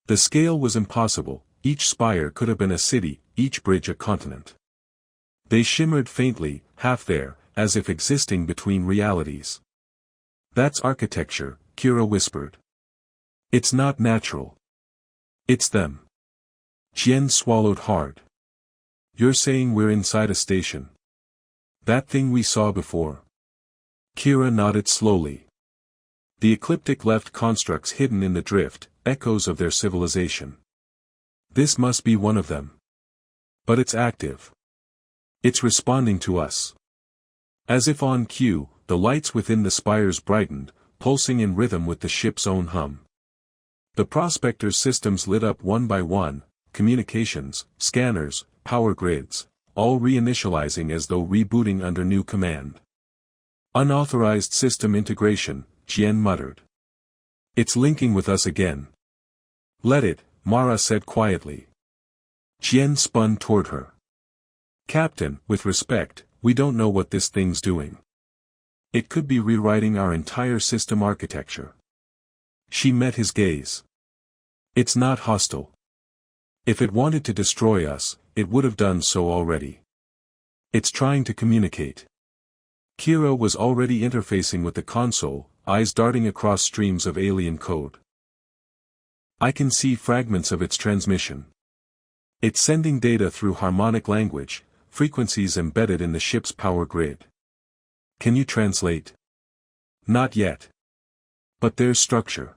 The scale was impossible, each spire could have been a city, each bridge a continent. They shimmered faintly, half there, as if existing between realities. "That's architecture," Kira whispered. "It's not natural. It's them." Jian swallowed hard. "You're saying we're inside a station? That thing we saw before?" Kira nodded slowly. The ecliptic left constructs hidden in the drift, echoes of their civilization. This must be one of them. But it's active. It's responding to us. As if on cue, the lights within the spires brightened, pulsing in rhythm with the ship's own hum. The prospector's systems lit up one by one, communications, scanners, power grids, all reinitializing as though rebooting under new command. "Unauthorized system integration," Jian muttered. "It's linking with us again." "Let it," Mara said quietly. Jian spun toward her. "Captain, with respect, we don't know what this thing's doing. It could be rewriting our entire system architecture." She met his gaze. "It's not hostile. If it wanted to destroy us, it would have done so already. It's trying to communicate." Kira was already interfacing with the console, eyes darting across streams of alien code. "I can see fragments of its transmission. It's sending data through harmonic language, frequencies embedded in the ship's power grid. Can you translate?" "Not yet. But there's structure.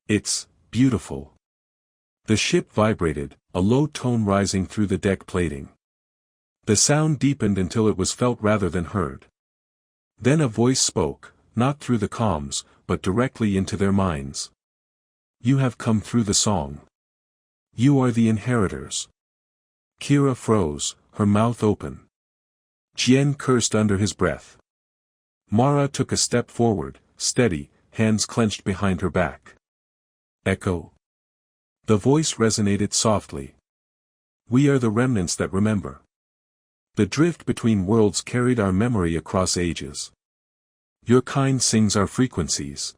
It's beautiful." The ship vibrated, a low tone rising through the deck plating. The sound deepened until it was felt rather than heard. Then a voice spoke, not through the comms, but directly into their minds. "You have come through the song. You are the inheritors." Kira froze, her mouth open. Jian cursed under his breath. Mara took a step forward, steady, hands clenched behind her back. Echo. The voice resonated softly. We are the remnants that remember. The drift between worlds carried our memory across ages. Your kind sings our frequencies.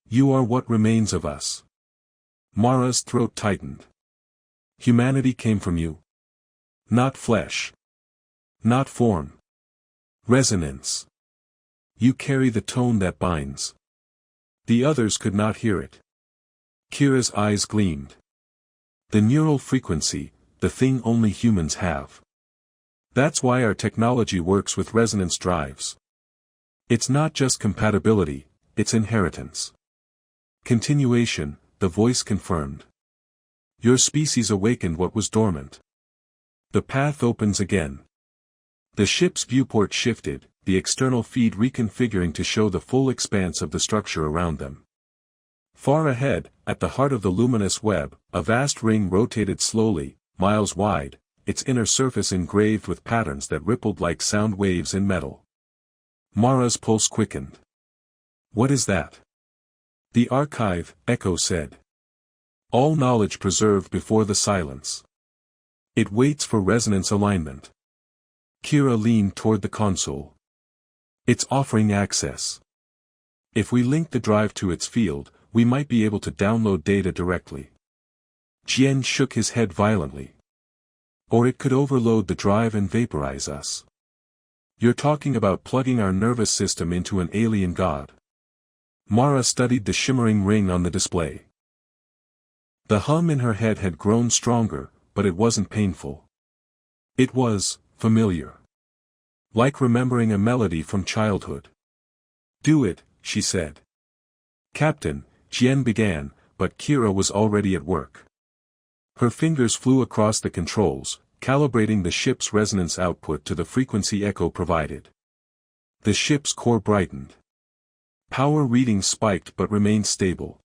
You are what remains of us. Mara's throat tightened. Humanity came from you. Not flesh. Not form. Resonance. You carry the tone that binds. The others could not hear it. Kira's eyes gleamed. The neural frequency, the thing only humans have. That's why our technology works with resonance drives. It's not just compatibility, it's inheritance. Continuation, the voice confirmed. Your species awakened what was dormant. The path opens again. The ship's viewport shifted, the external feed reconfiguring to show the full expanse of the structure around them. Far ahead, at the heart of the luminous web, a vast ring rotated slowly, miles wide, its inner surface engraved with patterns that rippled like sound waves in metal. Mara's pulse quickened. What is that? The archive, Echo said. All knowledge preserved before the silence. It waits for resonance alignment. Kira leaned toward the console. It's offering access. If we link the drive to its field, we might be able to download data directly. Jian shook his head violently. Or it could overload the drive and vaporize us. You're talking about plugging our nervous system into an alien god. Mara studied the shimmering ring on the display. The hum in her head had grown stronger, but it wasn't painful. It was familiar. Like remembering a melody from childhood. Do it, she said. Captain, Jian began, but Kira was already at work. Her fingers flew across the controls, calibrating the ship's resonance output to the frequency Echo provided. The ship's core brightened. Power readings spiked but remained stable.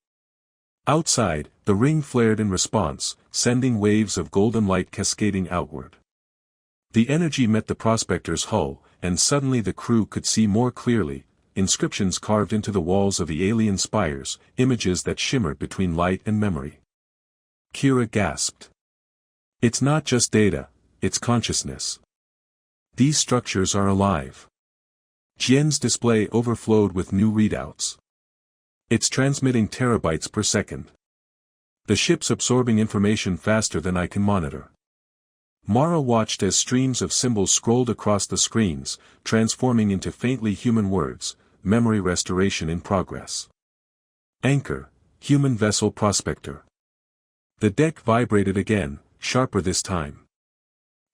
Outside, the ring flared in response, sending waves of golden light cascading outward. The energy met the prospector's hull, and suddenly the crew could see more clearly, inscriptions carved into the walls of the alien spires, images that shimmered between light and memory. Kira gasped. It's not just data, it's consciousness. These structures are alive. Jian's display overflowed with new readouts. It's transmitting terabytes per second. The ship's absorbing information faster than I can monitor. Mara watched as streams of symbols scrolled across the screens, transforming into faintly human words, memory restoration in progress. Anchor, human vessel prospector. The deck vibrated again, sharper this time.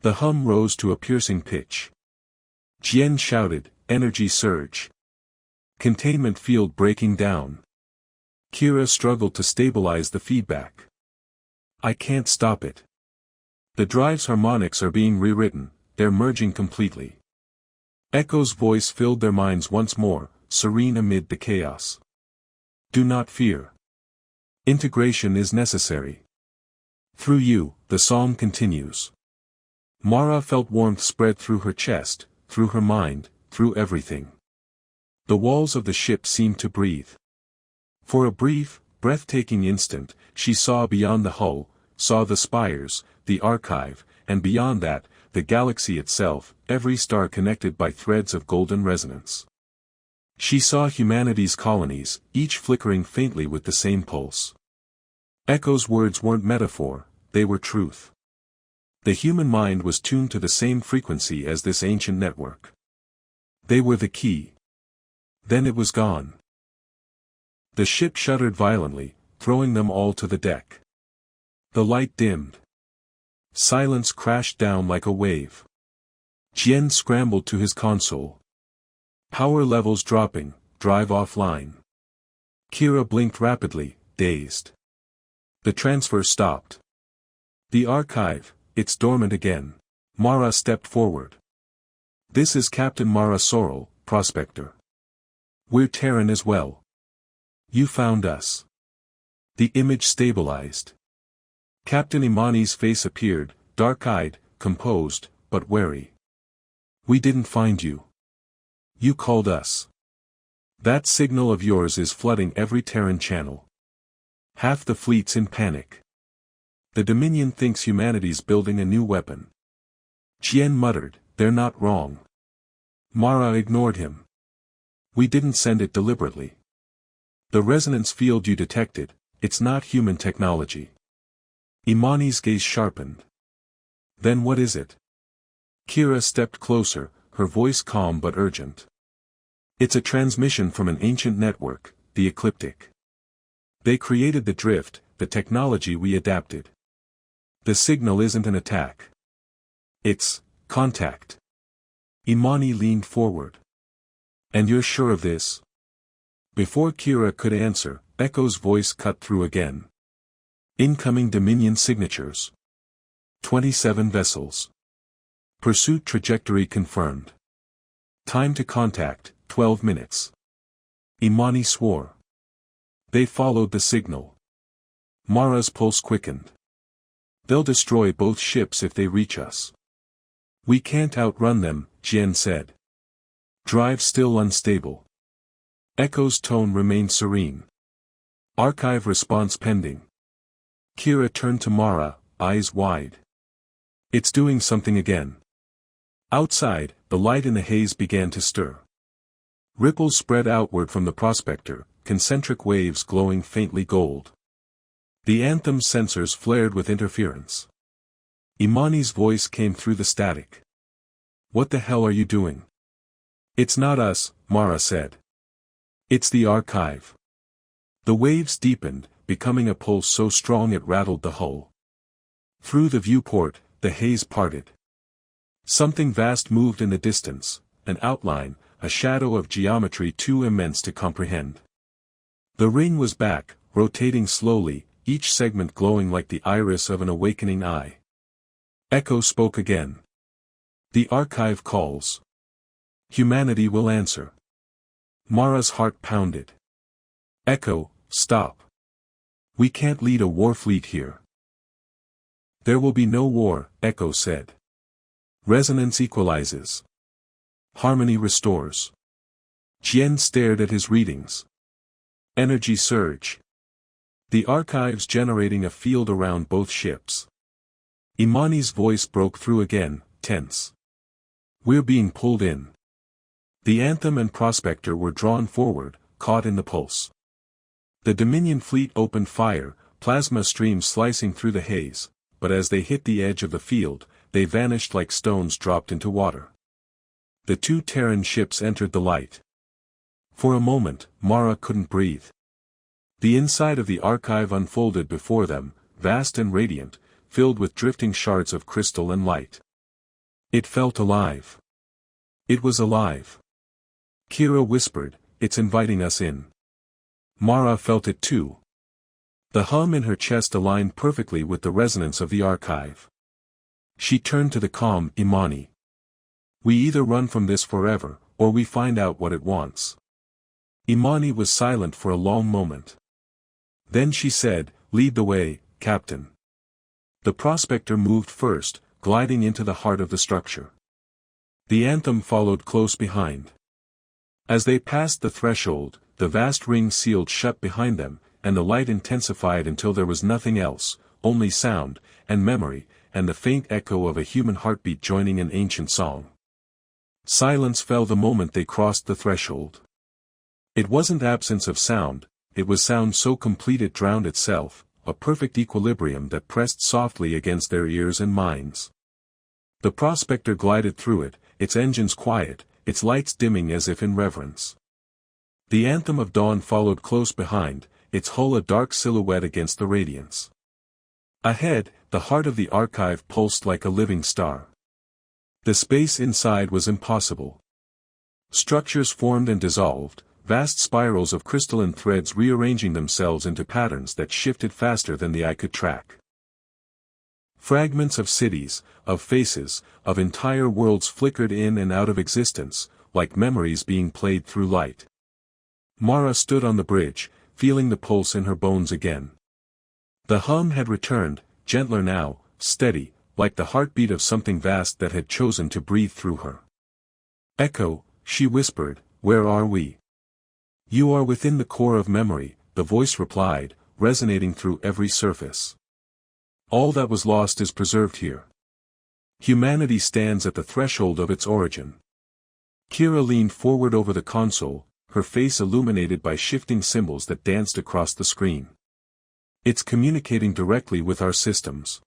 The hum rose to a piercing pitch. Jian shouted, energy surge. Containment field breaking down. Kira struggled to stabilize the feedback. I can't stop it. The drive's harmonics are being rewritten, they're merging completely. Echo's voice filled their minds once more, serene amid the chaos. Do not fear. Integration is necessary. Through you, the song continues. Mara felt warmth spread through her chest, through her mind, through everything. The walls of the ship seemed to breathe. For a brief, breathtaking instant, she saw beyond the hull, saw the spires, the archive, and beyond that, the galaxy itself, every star connected by threads of golden resonance. She saw humanity's colonies, each flickering faintly with the same pulse. Echo's words weren't metaphor, they were truth. The human mind was tuned to the same frequency as this ancient network. They were the key. Then it was gone. The ship shuddered violently, throwing them all to the deck. The light dimmed. Silence crashed down like a wave. Jian scrambled to his console. Power levels dropping, drive offline. Kira blinked rapidly, dazed. The transfer stopped. The archive, it's dormant again. Mara stepped forward. This is Captain Mara Sorrel, prospector. We're Terran as well. You found us. The image stabilized. Captain Imani's face appeared, dark-eyed, composed, but wary. We didn't find you. You called us. That signal of yours is flooding every Terran channel. Half the fleet's in panic. The Dominion thinks humanity's building a new weapon. Jian muttered, they're not wrong. Mara ignored him. We didn't send it deliberately. The resonance field you detected, it's not human technology. Imani's gaze sharpened. Then what is it? Kira stepped closer, her voice calm but urgent. It's a transmission from an ancient network, the Ecliptic. They created the drift, the technology we adapted. The signal isn't an attack. It's contact. Imani leaned forward. And you're sure of this? Before Kira could answer, Echo's voice cut through again. Incoming Dominion signatures. 27 vessels. Pursuit trajectory confirmed. Time to contact, 12 minutes. Imani swore. They followed the signal. Mara's pulse quickened. They'll destroy both ships if they reach us. We can't outrun them, Jian said. Drive still unstable. Echo's tone remained serene. Archive response pending. Kira turned to Mara, eyes wide. It's doing something again. Outside, the light in the haze began to stir. Ripples spread outward from the prospector, concentric waves glowing faintly gold. The Anthem's sensors flared with interference. Imani's voice came through the static. What the hell are you doing? It's not us, Mara said. It's the archive. The waves deepened, becoming a pulse so strong it rattled the hull. Through the viewport, the haze parted. Something vast moved in the distance, an outline, a shadow of geometry too immense to comprehend. The ring was back, rotating slowly, each segment glowing like the iris of an awakening eye. Echo spoke again. The archive calls. Humanity will answer. Mara's heart pounded. Echo, stop. We can't lead a war fleet here. There will be no war, Echo said. Resonance equalizes. Harmony restores. Jian stared at his readings. Energy surge. The archives generating a field around both ships. Imani's voice broke through again, tense. We're being pulled in. The Anthem and Prospector were drawn forward, caught in the pulse. The Dominion fleet opened fire, plasma streams slicing through the haze, but as they hit the edge of the field, they vanished like stones dropped into water. The two Terran ships entered the light. For a moment, Mara couldn't breathe. The inside of the archive unfolded before them, vast and radiant, filled with drifting shards of crystal and light. It felt alive. It was alive. Kira whispered, it's inviting us in. Mara felt it too. The hum in her chest aligned perfectly with the resonance of the archive. She turned to the calm Imani. We either run from this forever, or we find out what it wants. Imani was silent for a long moment. Then she said, lead the way, Captain. The Prospector moved first, gliding into the heart of the structure. The Anthem followed close behind. As they passed the threshold, the vast ring sealed shut behind them, and the light intensified until there was nothing else, only sound, and memory, and the faint echo of a human heartbeat joining an ancient song. Silence fell the moment they crossed the threshold. It wasn't absence of sound, it was sound so complete it drowned itself, a perfect equilibrium that pressed softly against their ears and minds. The Prospector glided through it, its engines quiet, its lights dimming as if in reverence. The Anthem of Dawn followed close behind, its hull a dark silhouette against the radiance. Ahead, the heart of the archive pulsed like a living star. The space inside was impossible. Structures formed and dissolved, vast spirals of crystalline threads rearranging themselves into patterns that shifted faster than the eye could track. Fragments of cities, of faces, of entire worlds flickered in and out of existence, like memories being played through light. Mara stood on the bridge, feeling the pulse in her bones again. The hum had returned, gentler now, steady, like the heartbeat of something vast that had chosen to breathe through her. Echo, she whispered, where are we? You are within the core of memory, the voice replied, resonating through every surface. All that was lost is preserved here. Humanity stands at the threshold of its origin. Kira leaned forward over the console, her face illuminated by shifting symbols that danced across the screen. It's communicating directly with our systems.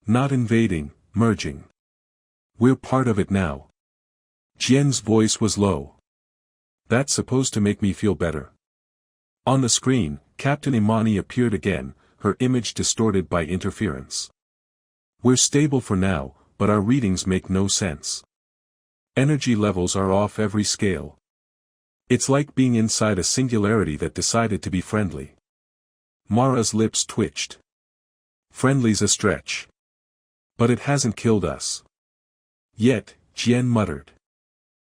Not invading, merging. We're part of it now. Jian's voice was low. That's supposed to make me feel better. On the screen, Captain Imani appeared again, her image distorted by interference. We're stable for now, but our readings make no sense. Energy levels are off every scale. It's like being inside a singularity that decided to be friendly. Mara's lips twitched. Friendly's a stretch. But it hasn't killed us. Yet, Jian muttered.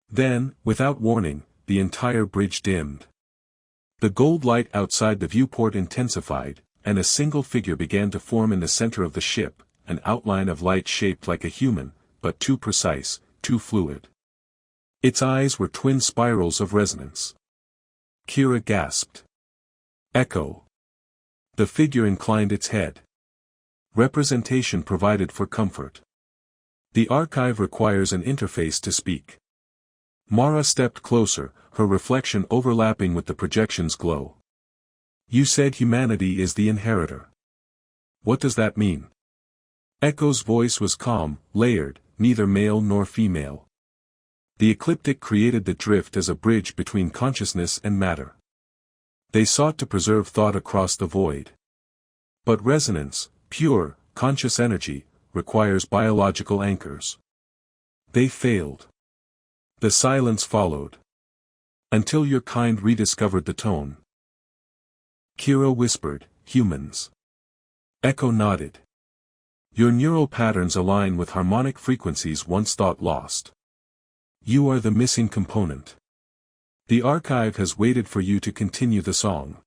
Then, without warning, the entire bridge dimmed. The gold light outside the viewport intensified, and a single figure began to form in the center of the ship, an outline of light shaped like a human, but too precise, too fluid. Its eyes were twin spirals of resonance. Kira gasped. Echo. The figure inclined its head. Representation provided for comfort. The archive requires an interface to speak. Mara stepped closer, her reflection overlapping with the projection's glow. You said humanity is the inheritor. What does that mean? Echo's voice was calm, layered, neither male nor female. The ecliptic created the drift as a bridge between consciousness and matter. They sought to preserve thought across the void. But resonance, pure, conscious energy, requires biological anchors. They failed. The silence followed. Until your kind rediscovered the tone. Kira whispered, humans. Echo nodded. Your neural patterns align with harmonic frequencies once thought lost. You are the missing component. The archive has waited for you to continue the song.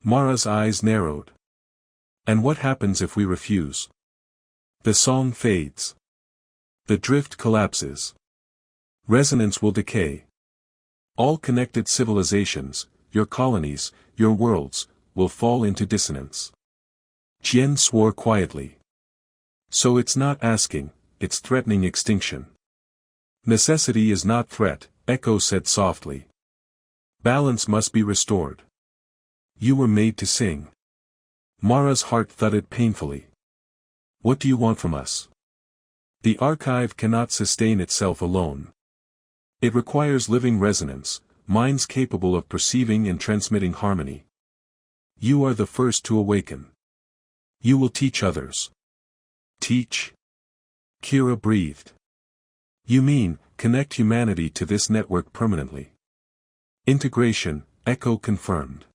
Mara's eyes narrowed. And what happens if we refuse? The song fades. The drift collapses. Resonance will decay. All connected civilizations, your colonies, your worlds, will fall into dissonance. Jian swore quietly. So it's not asking, it's threatening extinction. Necessity is not threat, Echo said softly. Balance must be restored. You were made to sing. Mara's heart thudded painfully. What do you want from us? The archive cannot sustain itself alone. It requires living resonance, minds capable of perceiving and transmitting harmony. You are the first to awaken. You will teach others. Teach? Kira breathed. You mean, connect humanity to this network permanently. Integration, Echo confirmed.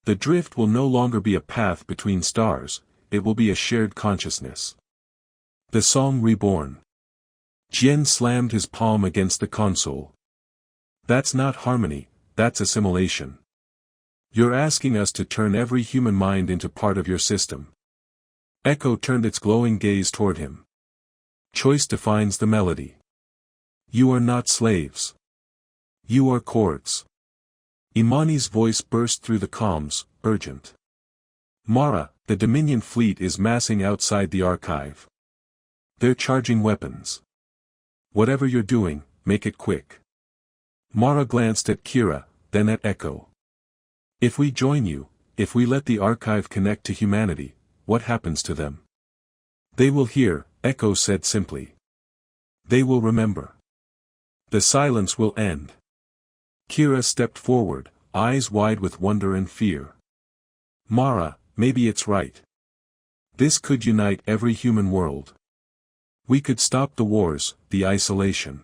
The drift will no longer be a path between stars, it will be a shared consciousness. The song reborn. Jian slammed his palm against the console. That's not harmony, that's assimilation. You're asking us to turn every human mind into part of your system. Echo turned its glowing gaze toward him. Choice defines the melody. You are not slaves. You are chords. Imani's voice burst through the comms, urgent. Mara, the Dominion fleet is massing outside the archive. They're charging weapons. Whatever you're doing, make it quick. Mara glanced at Kira, then at Echo. If we join you, if we let the archive connect to humanity, what happens to them? They will hear, Echo said simply. They will remember. The silence will end. Kira stepped forward, eyes wide with wonder and fear. Mara, maybe it's right. This could unite every human world. We could stop the wars, the isolation.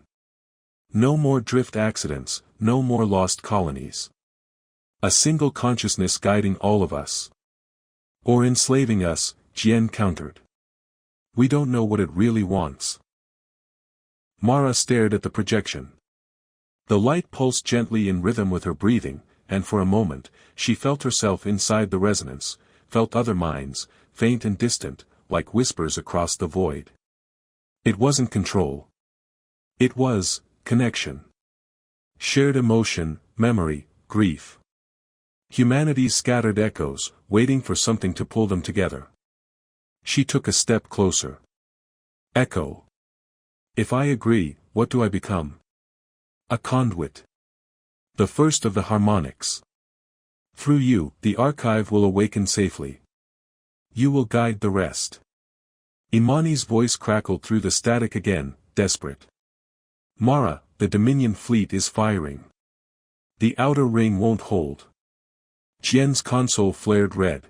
No more drift accidents, no more lost colonies. A single consciousness guiding all of us. Or enslaving us, Jian countered. We don't know what it really wants. Mara stared at the projection. The light pulsed gently in rhythm with her breathing, and for a moment, she felt herself inside the resonance, felt other minds, faint and distant, like whispers across the void. It wasn't control. It was connection. Shared emotion, memory, grief. Humanity's scattered echoes, waiting for something to pull them together. She took a step closer. Echo. If I agree, what do I become? A conduit. The first of the harmonics. Through you, the archive will awaken safely. You will guide the rest. Imani's voice crackled through the static again, desperate. Mara, the Dominion fleet is firing. The outer ring won't hold. Jian's console flared red.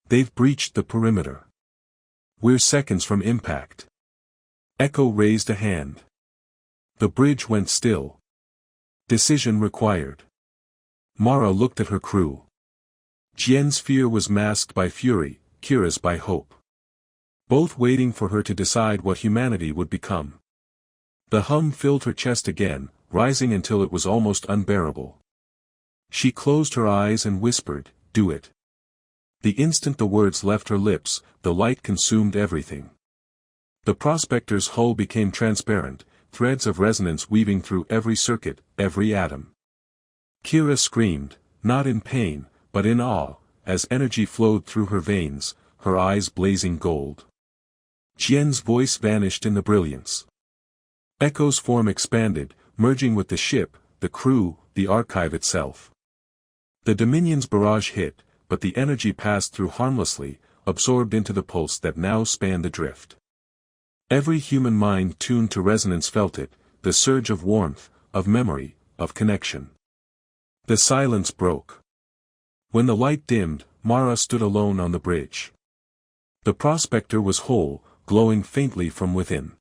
They've breached the perimeter. We're seconds from impact. Echo raised a hand. The bridge went still. Decision required. Mara looked at her crew. Jian's fear was masked by fury, Kira's by hope. Both waiting for her to decide what humanity would become. The hum filled her chest again, rising until it was almost unbearable. She closed her eyes and whispered, "Do it." The instant the words left her lips, the light consumed everything. The prospector's hull became transparent, threads of resonance weaving through every circuit, every atom. Kira screamed, not in pain, but in awe, as energy flowed through her veins, her eyes blazing gold. Jian's voice vanished in the brilliance. Echo's form expanded, merging with the ship, the crew, the archive itself. The Dominion's barrage hit, but the energy passed through harmlessly, absorbed into the pulse that now spanned the drift. Every human mind tuned to resonance felt it, the surge of warmth, of memory, of connection. The silence broke. When the light dimmed, Mara stood alone on the bridge. The prospector was whole, glowing faintly from within.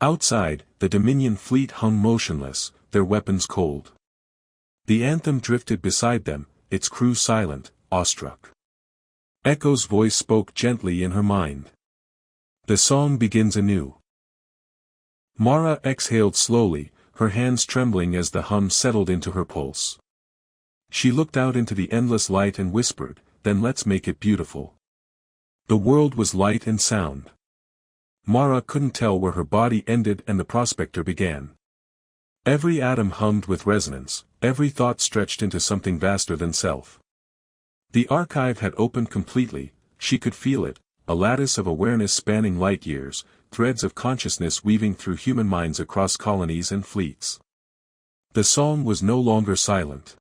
Outside, the Dominion fleet hung motionless, their weapons cold. The anthem drifted beside them, its crew silent, awestruck. Echo's voice spoke gently in her mind. The song begins anew. Mara exhaled slowly, her hands trembling as the hum settled into her pulse. She looked out into the endless light and whispered, "Then let's make it beautiful." The world was light and sound. Mara couldn't tell where her body ended and the prospector began. Every atom hummed with resonance, every thought stretched into something vaster than self. The archive had opened completely, she could feel it, a lattice of awareness spanning light years, threads of consciousness weaving through human minds across colonies and fleets. The song was no longer silent.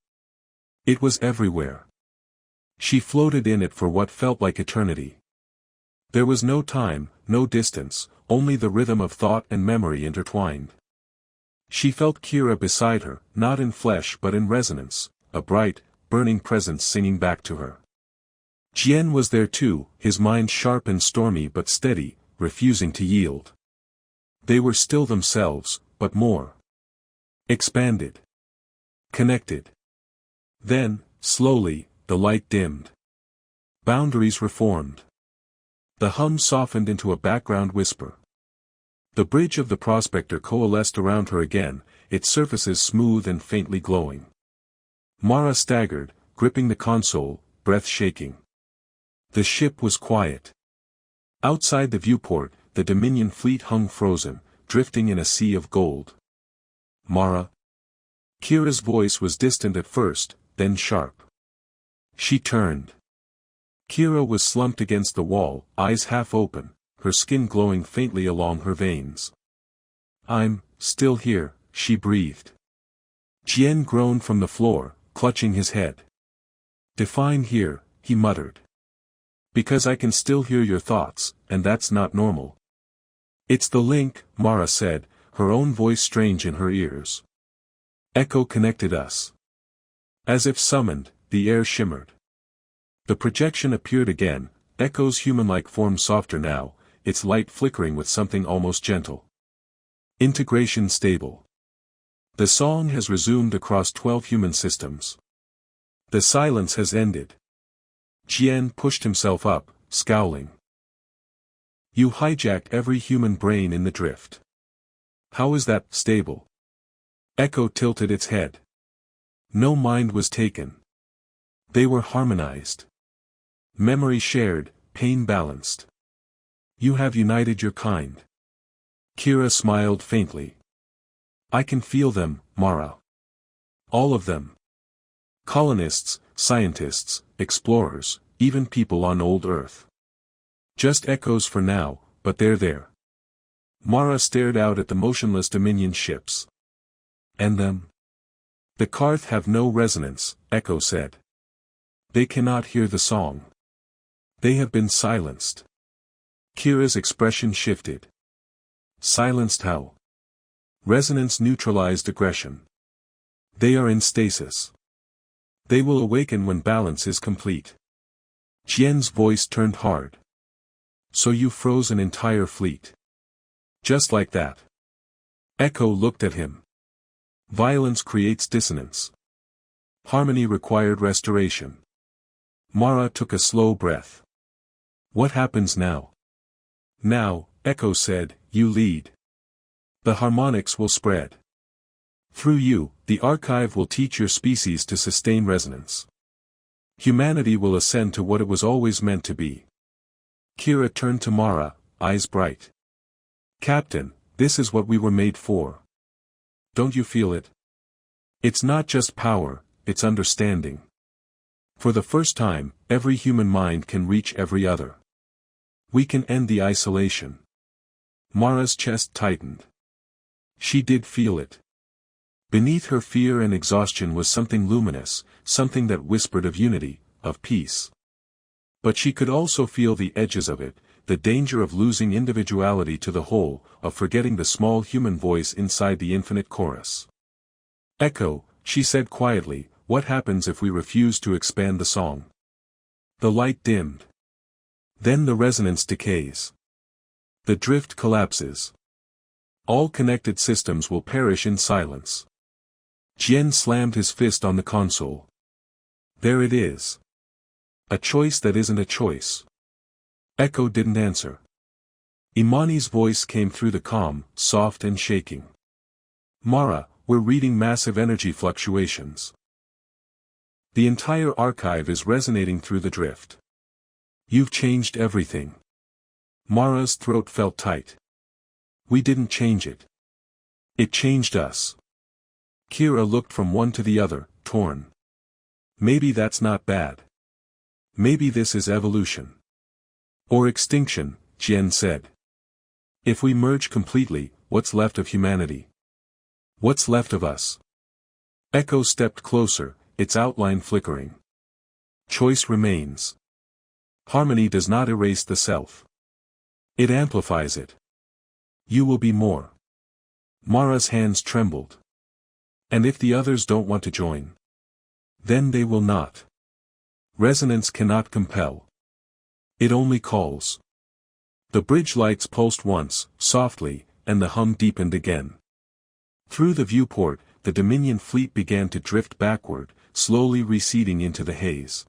It was everywhere. She floated in it for what felt like eternity. There was no time, no distance, only the rhythm of thought and memory intertwined. She felt Kira beside her, not in flesh but in resonance, a bright, burning presence singing back to her. Jian was there too, his mind sharp and stormy but steady, refusing to yield. They were still themselves, but more. Expanded. Connected. Then, slowly, the light dimmed. Boundaries reformed. The hum softened into a background whisper. The bridge of the prospector coalesced around her again, its surfaces smooth and faintly glowing. Mara staggered, gripping the console, breath shaking. The ship was quiet. Outside the viewport, the Dominion fleet hung frozen, drifting in a sea of gold. Mara. Kira's voice was distant at first, then sharp. She turned. Kira was slumped against the wall, eyes half open, her skin glowing faintly along her veins. "I'm still here," she breathed. Jian groaned from the floor, clutching his head. "Define here," he muttered. "Because I can still hear your thoughts, and that's not normal." "It's the link," Mara said, her own voice strange in her ears. Echo connected us. As if summoned, the air shimmered. The projection appeared again, Echo's human-like form softer now, its light flickering with something almost gentle. Integration stable. The song has resumed across 12 human systems. The silence has ended. Jian pushed himself up, scowling. "You hijacked every human brain in the drift. How is that stable?" Echo tilted its head. "No mind was taken. They were harmonized. Memory shared, pain balanced. You have united your kind." Kira smiled faintly. "I can feel them, Mara. All of them. Colonists, scientists, explorers, even people on old Earth. Just echoes for now, but they're there. Mara stared out at the motionless Dominion ships. And them? The Karth have no resonance, Echo said. They cannot hear the song. They have been silenced. Kira's expression shifted. Silenced how? Resonance neutralized aggression. They are in stasis. They will awaken when balance is complete. Jian's voice turned hard. So you froze an entire fleet. Just like that. Echo looked at him. Violence creates dissonance. Harmony required restoration. Mara took a slow breath. What happens now? Now, Echo said, you lead. The harmonics will spread. Through you, the archive will teach your species to sustain resonance. Humanity will ascend to what it was always meant to be. Kira turned to Mara, eyes bright. Captain, this is what we were made for. Don't you feel it? It's not just power, it's understanding. For the first time, every human mind can reach every other. We can end the isolation. Mara's chest tightened. She did feel it. Beneath her fear and exhaustion was something luminous, something that whispered of unity, of peace. But she could also feel the edges of it, the danger of losing individuality to the whole, of forgetting the small human voice inside the infinite chorus. Echo, she said quietly, what happens if we refuse to expand the song? The light dimmed. Then the resonance decays. The drift collapses. All connected systems will perish in silence. Jian slammed his fist on the console. There it is. A choice that isn't a choice. Echo didn't answer. Imani's voice came through the calm, soft and shaking. Mara, we're reading massive energy fluctuations. The entire archive is resonating through the drift. You've changed everything. Mara's throat felt tight. We didn't change it. It changed us. Kira looked from one to the other, torn. Maybe that's not bad. Maybe this is evolution. Or extinction, Jian said. If we merge completely, what's left of humanity? What's left of us? Echo stepped closer, its outline flickering. Choice remains. Harmony does not erase the self. It amplifies it. You will be more. Mara's hands trembled. And if the others don't want to join? Then they will not. Resonance cannot compel. It only calls. The bridge lights pulsed once, softly, and the hum deepened again. Through the viewport, the Dominion fleet began to drift backward, slowly receding into the haze.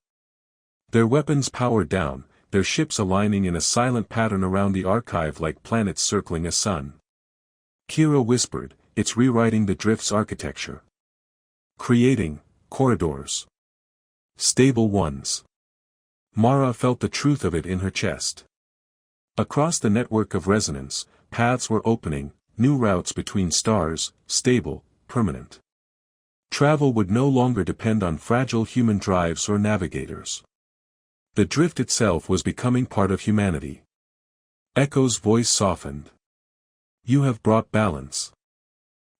Their weapons powered down, their ships aligning in a silent pattern around the archive like planets circling a sun. Kira whispered, it's rewriting the drift's architecture. Creating corridors. Stable ones. Mara felt the truth of it in her chest. Across the network of resonance, paths were opening, new routes between stars, stable, permanent. Travel would no longer depend on fragile human drives or navigators. The drift itself was becoming part of humanity. Echo's voice softened. You have brought balance.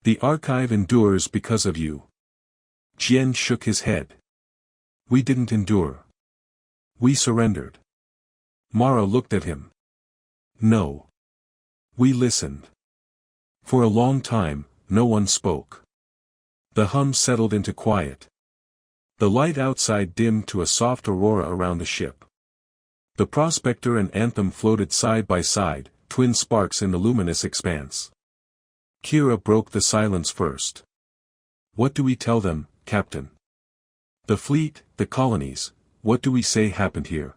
The archive endures because of you. Jian shook his head. We didn't endure. We surrendered. Mara looked at him. No. We listened. For a long time, no one spoke. The hum settled into quiet. The light outside dimmed to a soft aurora around the ship. The Prospector and Anthem floated side by side, twin sparks in the luminous expanse. Kira broke the silence first. What do we tell them, Captain? The fleet, the colonies, what do we say happened here?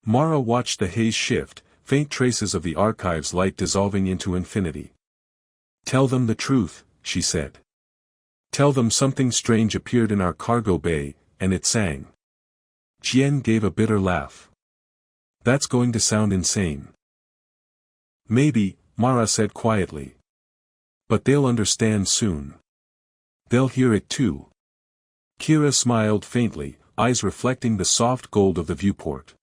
Mara watched the haze shift, faint traces of the archive's light dissolving into infinity. Tell them the truth, she said. Tell them something strange appeared in our cargo bay, and it sang. Jian gave a bitter laugh. That's going to sound insane. Maybe, Mara said quietly. But they'll understand soon. They'll hear it too. Kira smiled faintly, eyes reflecting the soft gold of the viewport.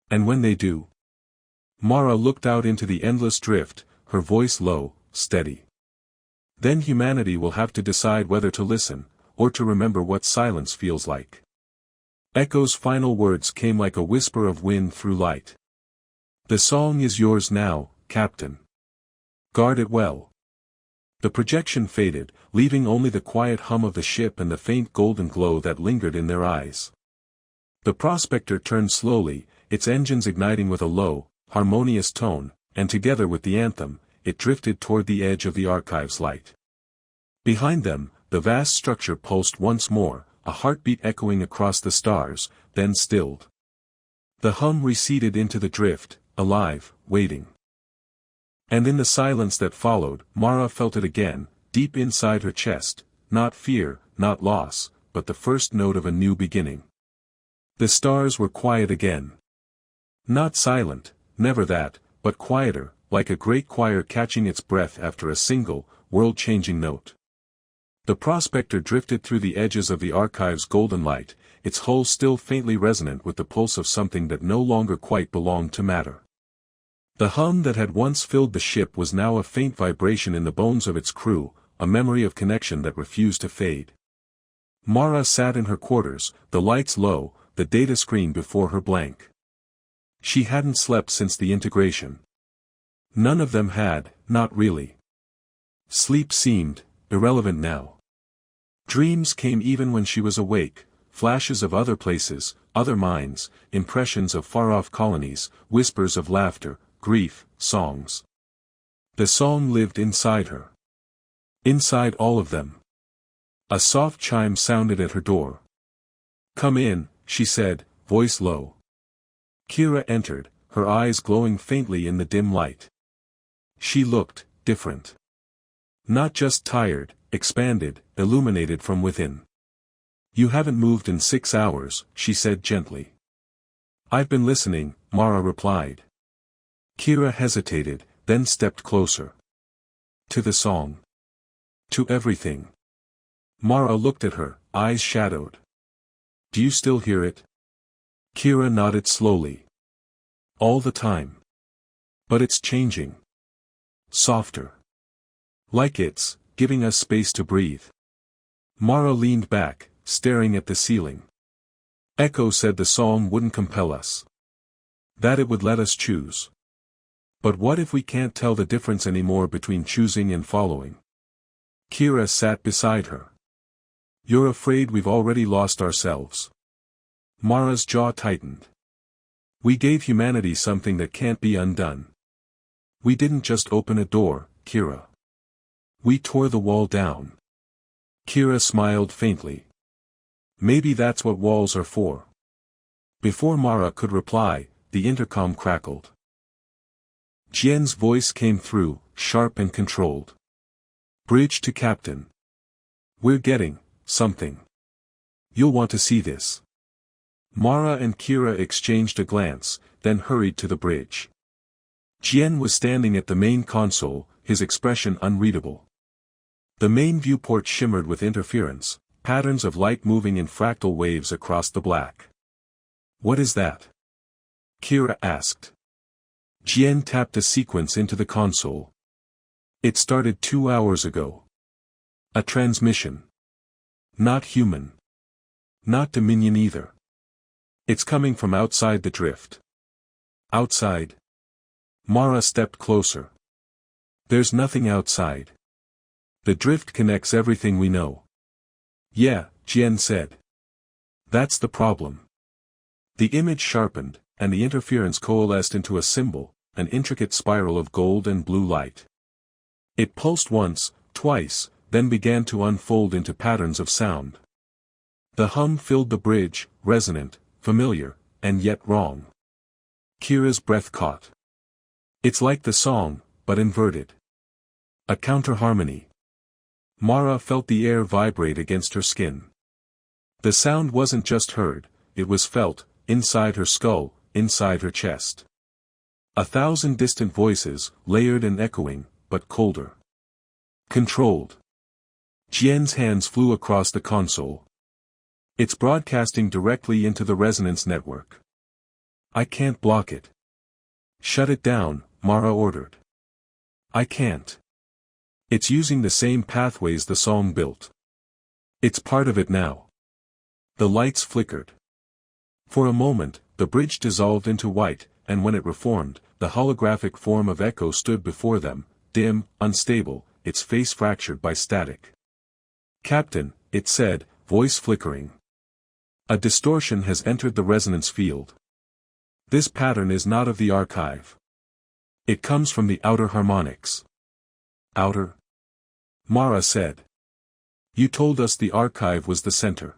And when they do? Mara looked out into the endless drift, her voice low, steady. Then humanity will have to decide whether to listen, or to remember what silence feels like. Echo's final words came like a whisper of wind through light. The song is yours now, Captain. Guard it well. The projection faded, leaving only the quiet hum of the ship and the faint golden glow that lingered in their eyes. The prospector turned slowly, its engines igniting with a low, harmonious tone, and together with the anthem, it drifted toward the edge of the archive's light. Behind them, the vast structure pulsed once more, a heartbeat echoing across the stars, then stilled. The hum receded into the drift, alive, waiting. And in the silence that followed, Mara felt it again, deep inside her chest, not fear, not loss, but the first note of a new beginning. The stars were quiet again. Not silent, never that, but quieter, like a great choir catching its breath after a single, world-changing note. The prospector drifted through the edges of the archive's golden light, its hull still faintly resonant with the pulse of something that no longer quite belonged to matter. The hum that had once filled the ship was now a faint vibration in the bones of its crew, a memory of connection that refused to fade. Mara sat in her quarters, the lights low, the data screen before her blank. She hadn't slept since the integration. None of them had, not really. Sleep seemed irrelevant now. Dreams came even when she was awake, flashes of other places, other minds, impressions of far-off colonies, whispers of laughter, grief, songs. The song lived inside her. Inside all of them. A soft chime sounded at her door. "Come in," she said, voice low. Kira entered, her eyes glowing faintly in the dim light. She looked different. Not just tired, expanded, illuminated from within. "You haven't moved in 6 hours," she said gently. "I've been listening," Mara replied. Kira hesitated, then stepped closer. "To the song. To everything." Mara looked at her, eyes shadowed. "Do you still hear it?" Kira nodded slowly. "All the time. But it's changing. Softer. Like it's giving us space to breathe." Mara leaned back, staring at the ceiling. "Echo said the song wouldn't compel us. That it would let us choose. But what if we can't tell the difference anymore between choosing and following?" Kira sat beside her. "You're afraid we've already lost ourselves?" Mara's jaw tightened. "We gave humanity something that can't be undone. We didn't just open a door, Kira. We tore the wall down." Kira smiled faintly. "Maybe that's what walls are for." Before Mara could reply, the intercom crackled. Jian's voice came through, sharp and controlled. "Bridge to Captain. We're getting something. You'll want to see this." Mara and Kira exchanged a glance, then hurried to the bridge. Jian was standing at the main console, his expression unreadable. The main viewport shimmered with interference, patterns of light moving in fractal waves across the black. "What is that?" Kira asked. Jian tapped a sequence into the console. "It started 2 hours ago. A transmission. Not human. Not Dominion either. It's coming from outside the drift." "Outside?" Mara stepped closer. "There's nothing outside. The drift connects everything we know." "Yeah," Jian said. "That's the problem." The image sharpened, and the interference coalesced into a symbol, an intricate spiral of gold and blue light. It pulsed once, twice, then began to unfold into patterns of sound. The hum filled the bridge, resonant, familiar, and yet wrong. Kira's breath caught. "It's like the song, but inverted. A counter-harmony." Mara felt the air vibrate against her skin. The sound wasn't just heard, it was felt, inside her skull, inside her chest. 1,000 distant voices, layered and echoing, but colder. Controlled. Jian's hands flew across the console. It's broadcasting directly into the resonance network. I can't block it. Shut it down, Mara ordered. I can't. It's using the same pathways the song built. It's part of it now. The lights flickered. For a moment, the bridge dissolved into white, and when it reformed, the holographic form of Echo stood before them, dim, unstable, its face fractured by static. Captain, it said, voice flickering. A distortion has entered the resonance field. This pattern is not of the archive. It comes from the outer harmonics. Outer? Mara said. You told us the archive was the center.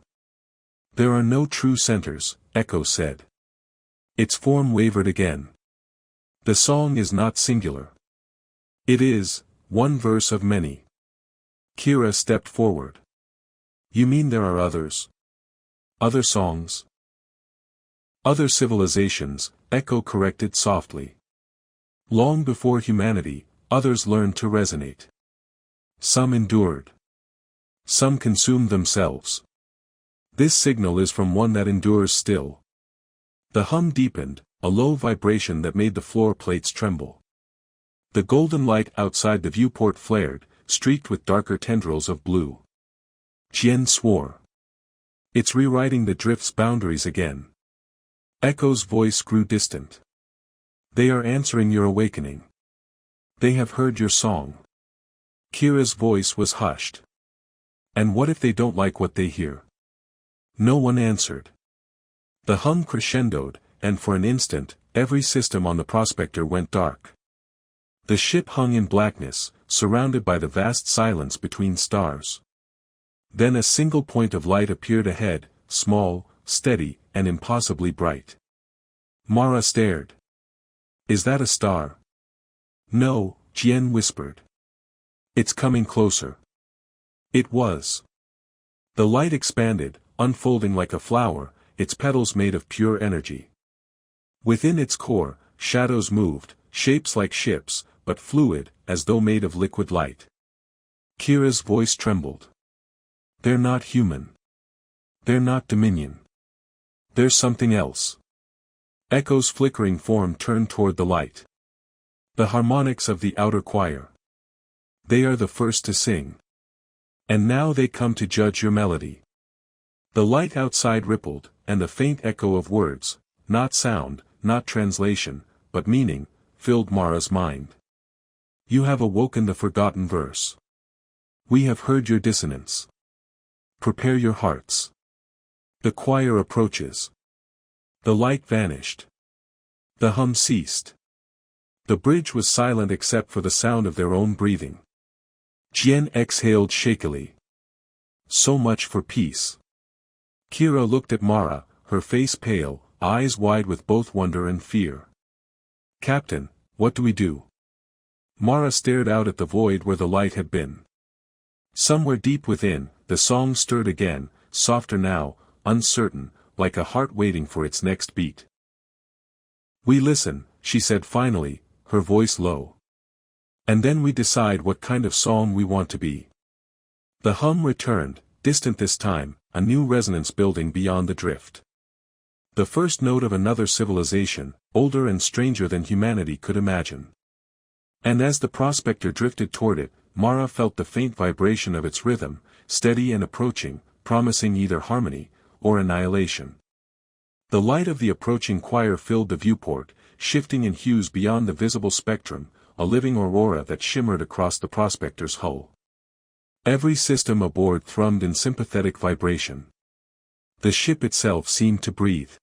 There are no true centers, Echo said. Its form wavered again. The song is not singular. It is, one verse of many. Kira stepped forward. You mean there are others? Other songs? Other civilizations, Echo corrected softly. Long before humanity, others learned to resonate. Some endured. Some consumed themselves. This signal is from one that endures still. The hum deepened, a low vibration that made the floor plates tremble. The golden light outside the viewport flared, streaked with darker tendrils of blue. Jian swore. It's rewriting the drift's boundaries again. Echo's voice grew distant. They are answering your awakening. They have heard your song. Kira's voice was hushed. And what if they don't like what they hear? No one answered. The hum crescendoed, and for an instant, every system on the prospector went dark. The ship hung in blackness, surrounded by the vast silence between stars. Then a single point of light appeared ahead, small, steady, and impossibly bright. Mara stared. Is that a star? No, Jian whispered. It's coming closer. It was. The light expanded, unfolding like a flower, its petals made of pure energy. Within its core, shadows moved, shapes like ships, but fluid, as though made of liquid light. Kira's voice trembled. They're not human. They're not Dominion. There's something else. Echo's flickering form turned toward the light. The harmonics of the outer choir. They are the first to sing. And now they come to judge your melody. The light outside rippled, and the faint echo of words, not sound, not translation, but meaning, filled Mara's mind. You have awoken the forgotten verse. We have heard your dissonance. Prepare your hearts. The choir approaches. The light vanished. The hum ceased. The bridge was silent except for the sound of their own breathing. Jian exhaled shakily. So much for peace. Kira looked at Mara, her face pale, eyes wide with both wonder and fear. Captain, what do we do? Mara stared out at the void where the light had been. Somewhere deep within, the song stirred again, softer now, uncertain, like a heart waiting for its next beat. We listen, she said finally, her voice low. And then we decide what kind of song we want to be. The hum returned, distant this time, a new resonance building beyond the drift. The first note of another civilization, older and stranger than humanity could imagine. And as the prospector drifted toward it, Mara felt the faint vibration of its rhythm, steady and approaching, promising either harmony, or annihilation. The light of the approaching choir filled the viewport, shifting in hues beyond the visible spectrum, a living aurora that shimmered across the prospector's hull. Every system aboard thrummed in sympathetic vibration. The ship itself seemed to breathe.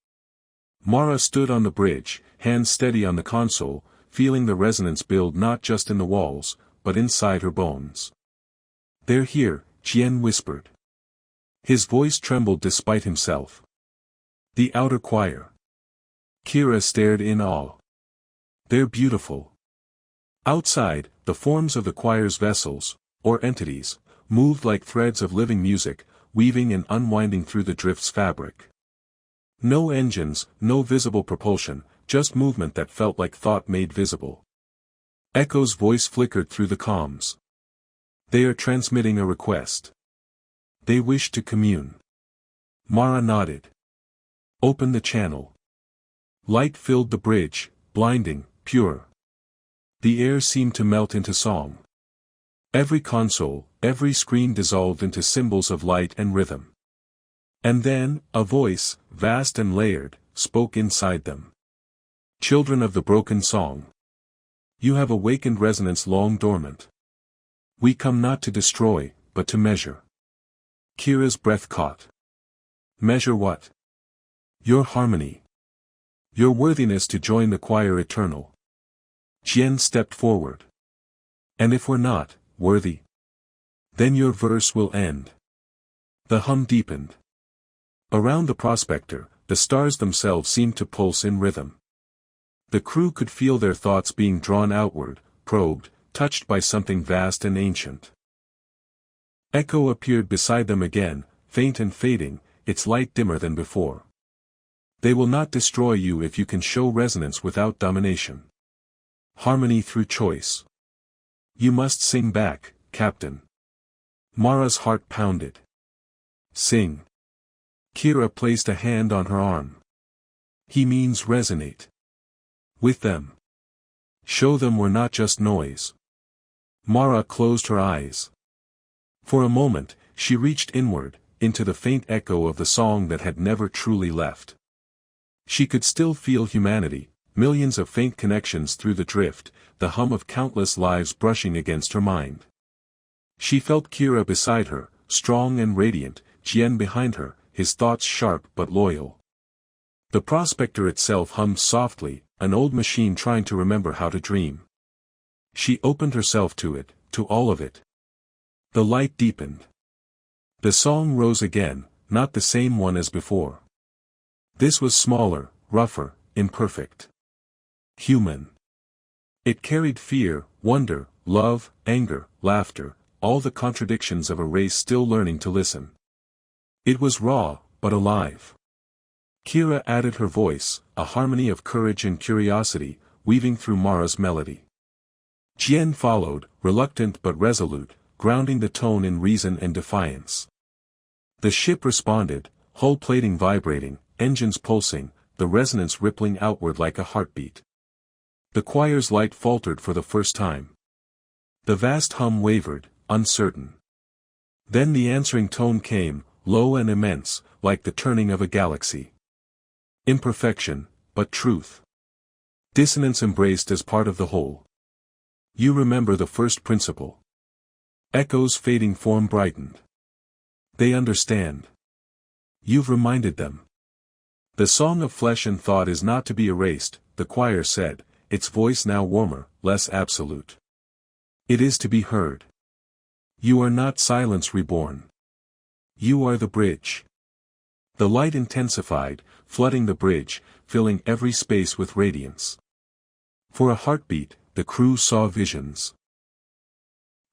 Mara stood on the bridge, hands steady on the console, feeling the resonance build not just in the walls, but inside her bones. They're here, Jian whispered. His voice trembled despite himself. The outer choir. Kira stared in awe. They're beautiful. Outside, the forms of the choir's vessels, or entities, moved like threads of living music, weaving and unwinding through the drift's fabric. No engines, no visible propulsion, just movement that felt like thought made visible. Echo's voice flickered through the comms. They are transmitting a request. They wish to commune. Mara nodded. Open the channel. Light filled the bridge, blinding, pure. The air seemed to melt into song. Every console, every screen dissolved into symbols of light and rhythm. And then, a voice, vast and layered, spoke inside them. Children of the broken song. You have awakened resonance long dormant. We come not to destroy, but to measure. Kira's breath caught. Measure what? Your harmony. Your worthiness to join the choir eternal. Jian stepped forward. And if we're not worthy, then your verse will end. The hum deepened. Around the prospector, the stars themselves seemed to pulse in rhythm. The crew could feel their thoughts being drawn outward, probed, touched by something vast and ancient. Echo appeared beside them again, faint and fading, its light dimmer than before. They will not destroy you if you can show resonance without domination. Harmony through choice. You must sing back, Captain. Mara's heart pounded. Sing. Kira placed a hand on her arm. He means resonate. With them. Show them we're not just noise. Mara closed her eyes. For a moment, she reached inward, into the faint echo of the song that had never truly left. She could still feel humanity, millions of faint connections through the drift, the hum of countless lives brushing against her mind. She felt Kira beside her, strong and radiant, Jian behind her, his thoughts sharp but loyal. The prospector itself hummed softly, an old machine trying to remember how to dream. She opened herself to it, to all of it. The light deepened. The song rose again, not the same one as before. This was smaller, rougher, imperfect. Human. It carried fear, wonder, love, anger, laughter, all the contradictions of a race still learning to listen. It was raw, but alive. Kira added her voice, a harmony of courage and curiosity, weaving through Mara's melody. Jian followed, reluctant but resolute, grounding the tone in reason and defiance. The ship responded, hull plating vibrating, engines pulsing, the resonance rippling outward like a heartbeat. The choir's light faltered for the first time. The vast hum wavered, uncertain. Then the answering tone came, low and immense, like the turning of a galaxy. Imperfection, but truth. Dissonance embraced as part of the whole. You remember the first principle. Echo's fading form brightened. They understand. You've reminded them. The song of flesh and thought is not to be erased, the choir said, its voice now warmer, less absolute. It is to be heard. You are not silence reborn. You are the bridge. The light intensified, flooding the bridge, filling every space with radiance. For a heartbeat, the crew saw visions.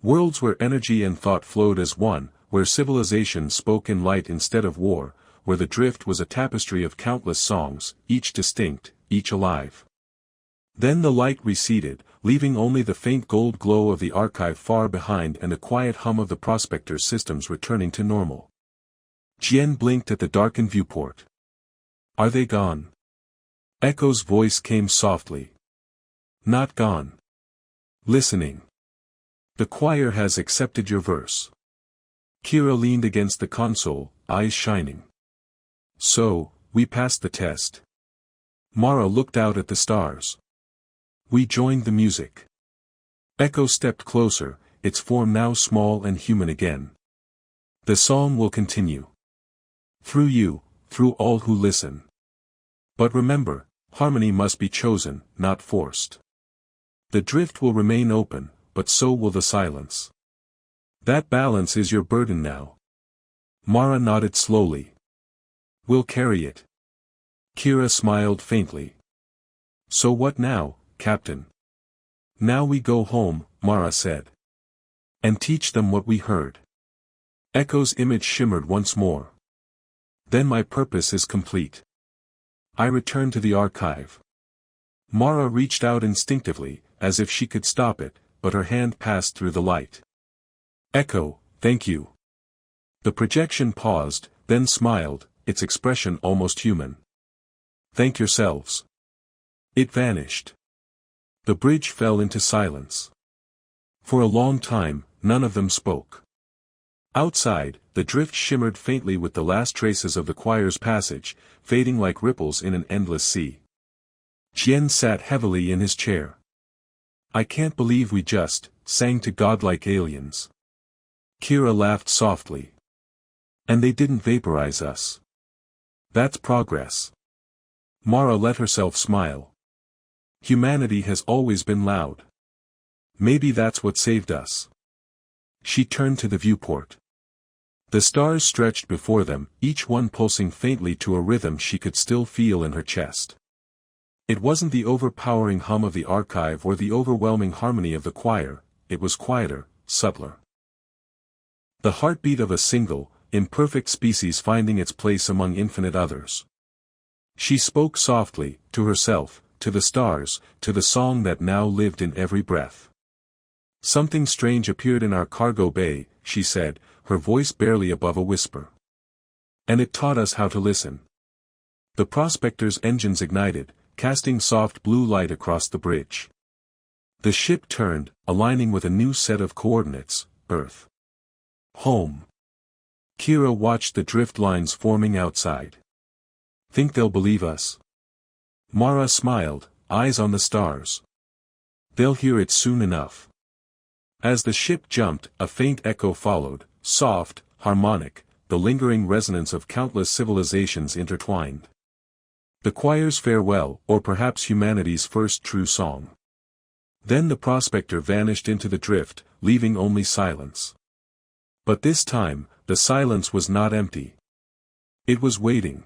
Worlds where energy and thought flowed as one, where civilization spoke in light instead of war, where the drift was a tapestry of countless songs, each distinct, each alive. Then the light receded, leaving only the faint gold glow of the archive far behind and the quiet hum of the prospector's systems returning to normal. Jian blinked at the darkened viewport. Are they gone? Echo's voice came softly. Not gone. Listening. The choir has accepted your verse. Kira leaned against the console, eyes shining. So, we passed the test. Mara looked out at the stars. We joined the music. Echo stepped closer, its form now small and human again. The song will continue. Through you, through all who listen. But remember, harmony must be chosen, not forced. The drift will remain open, but so will the silence. That balance is your burden now. Mara nodded slowly. We'll carry it. Kira smiled faintly. So what now, Captain? Now we go home, Mara said. And teach them what we heard. Echo's image shimmered once more. Then my purpose is complete. I return to the archive. Mara reached out instinctively, as if she could stop it, but her hand passed through the light. Echo, thank you. The projection paused, then smiled, its expression almost human. "Thank yourselves." It vanished. The bridge fell into silence. For a long time, none of them spoke. Outside, the drift shimmered faintly with the last traces of the choir's passage, fading like ripples in an endless sea. Jian sat heavily in his chair. "I can't believe we just sang to godlike aliens." Kira laughed softly. "And they didn't vaporize us. That's progress." Mara let herself smile. "Humanity has always been loud. Maybe that's what saved us." She turned to the viewport. The stars stretched before them, each one pulsing faintly to a rhythm she could still feel in her chest. It wasn't the overpowering hum of the archive or the overwhelming harmony of the choir, it was quieter, subtler. The heartbeat of a single, imperfect species finding its place among infinite others. She spoke softly, to herself, to the stars, to the song that now lived in every breath. "Something strange appeared in our cargo bay," she said, her voice barely above a whisper. "And it taught us how to listen." The prospector's engines ignited, casting soft blue light across the bridge. The ship turned, aligning with a new set of coordinates, Earth. Home. Kira watched the drift lines forming outside. "Think they'll believe us?" Mara smiled, eyes on the stars. "They'll hear it soon enough." As the ship jumped, a faint echo followed, soft, harmonic, the lingering resonance of countless civilizations intertwined. The choir's farewell, or perhaps humanity's first true song. Then the prospector vanished into the drift, leaving only silence. But this time, the silence was not empty. It was waiting.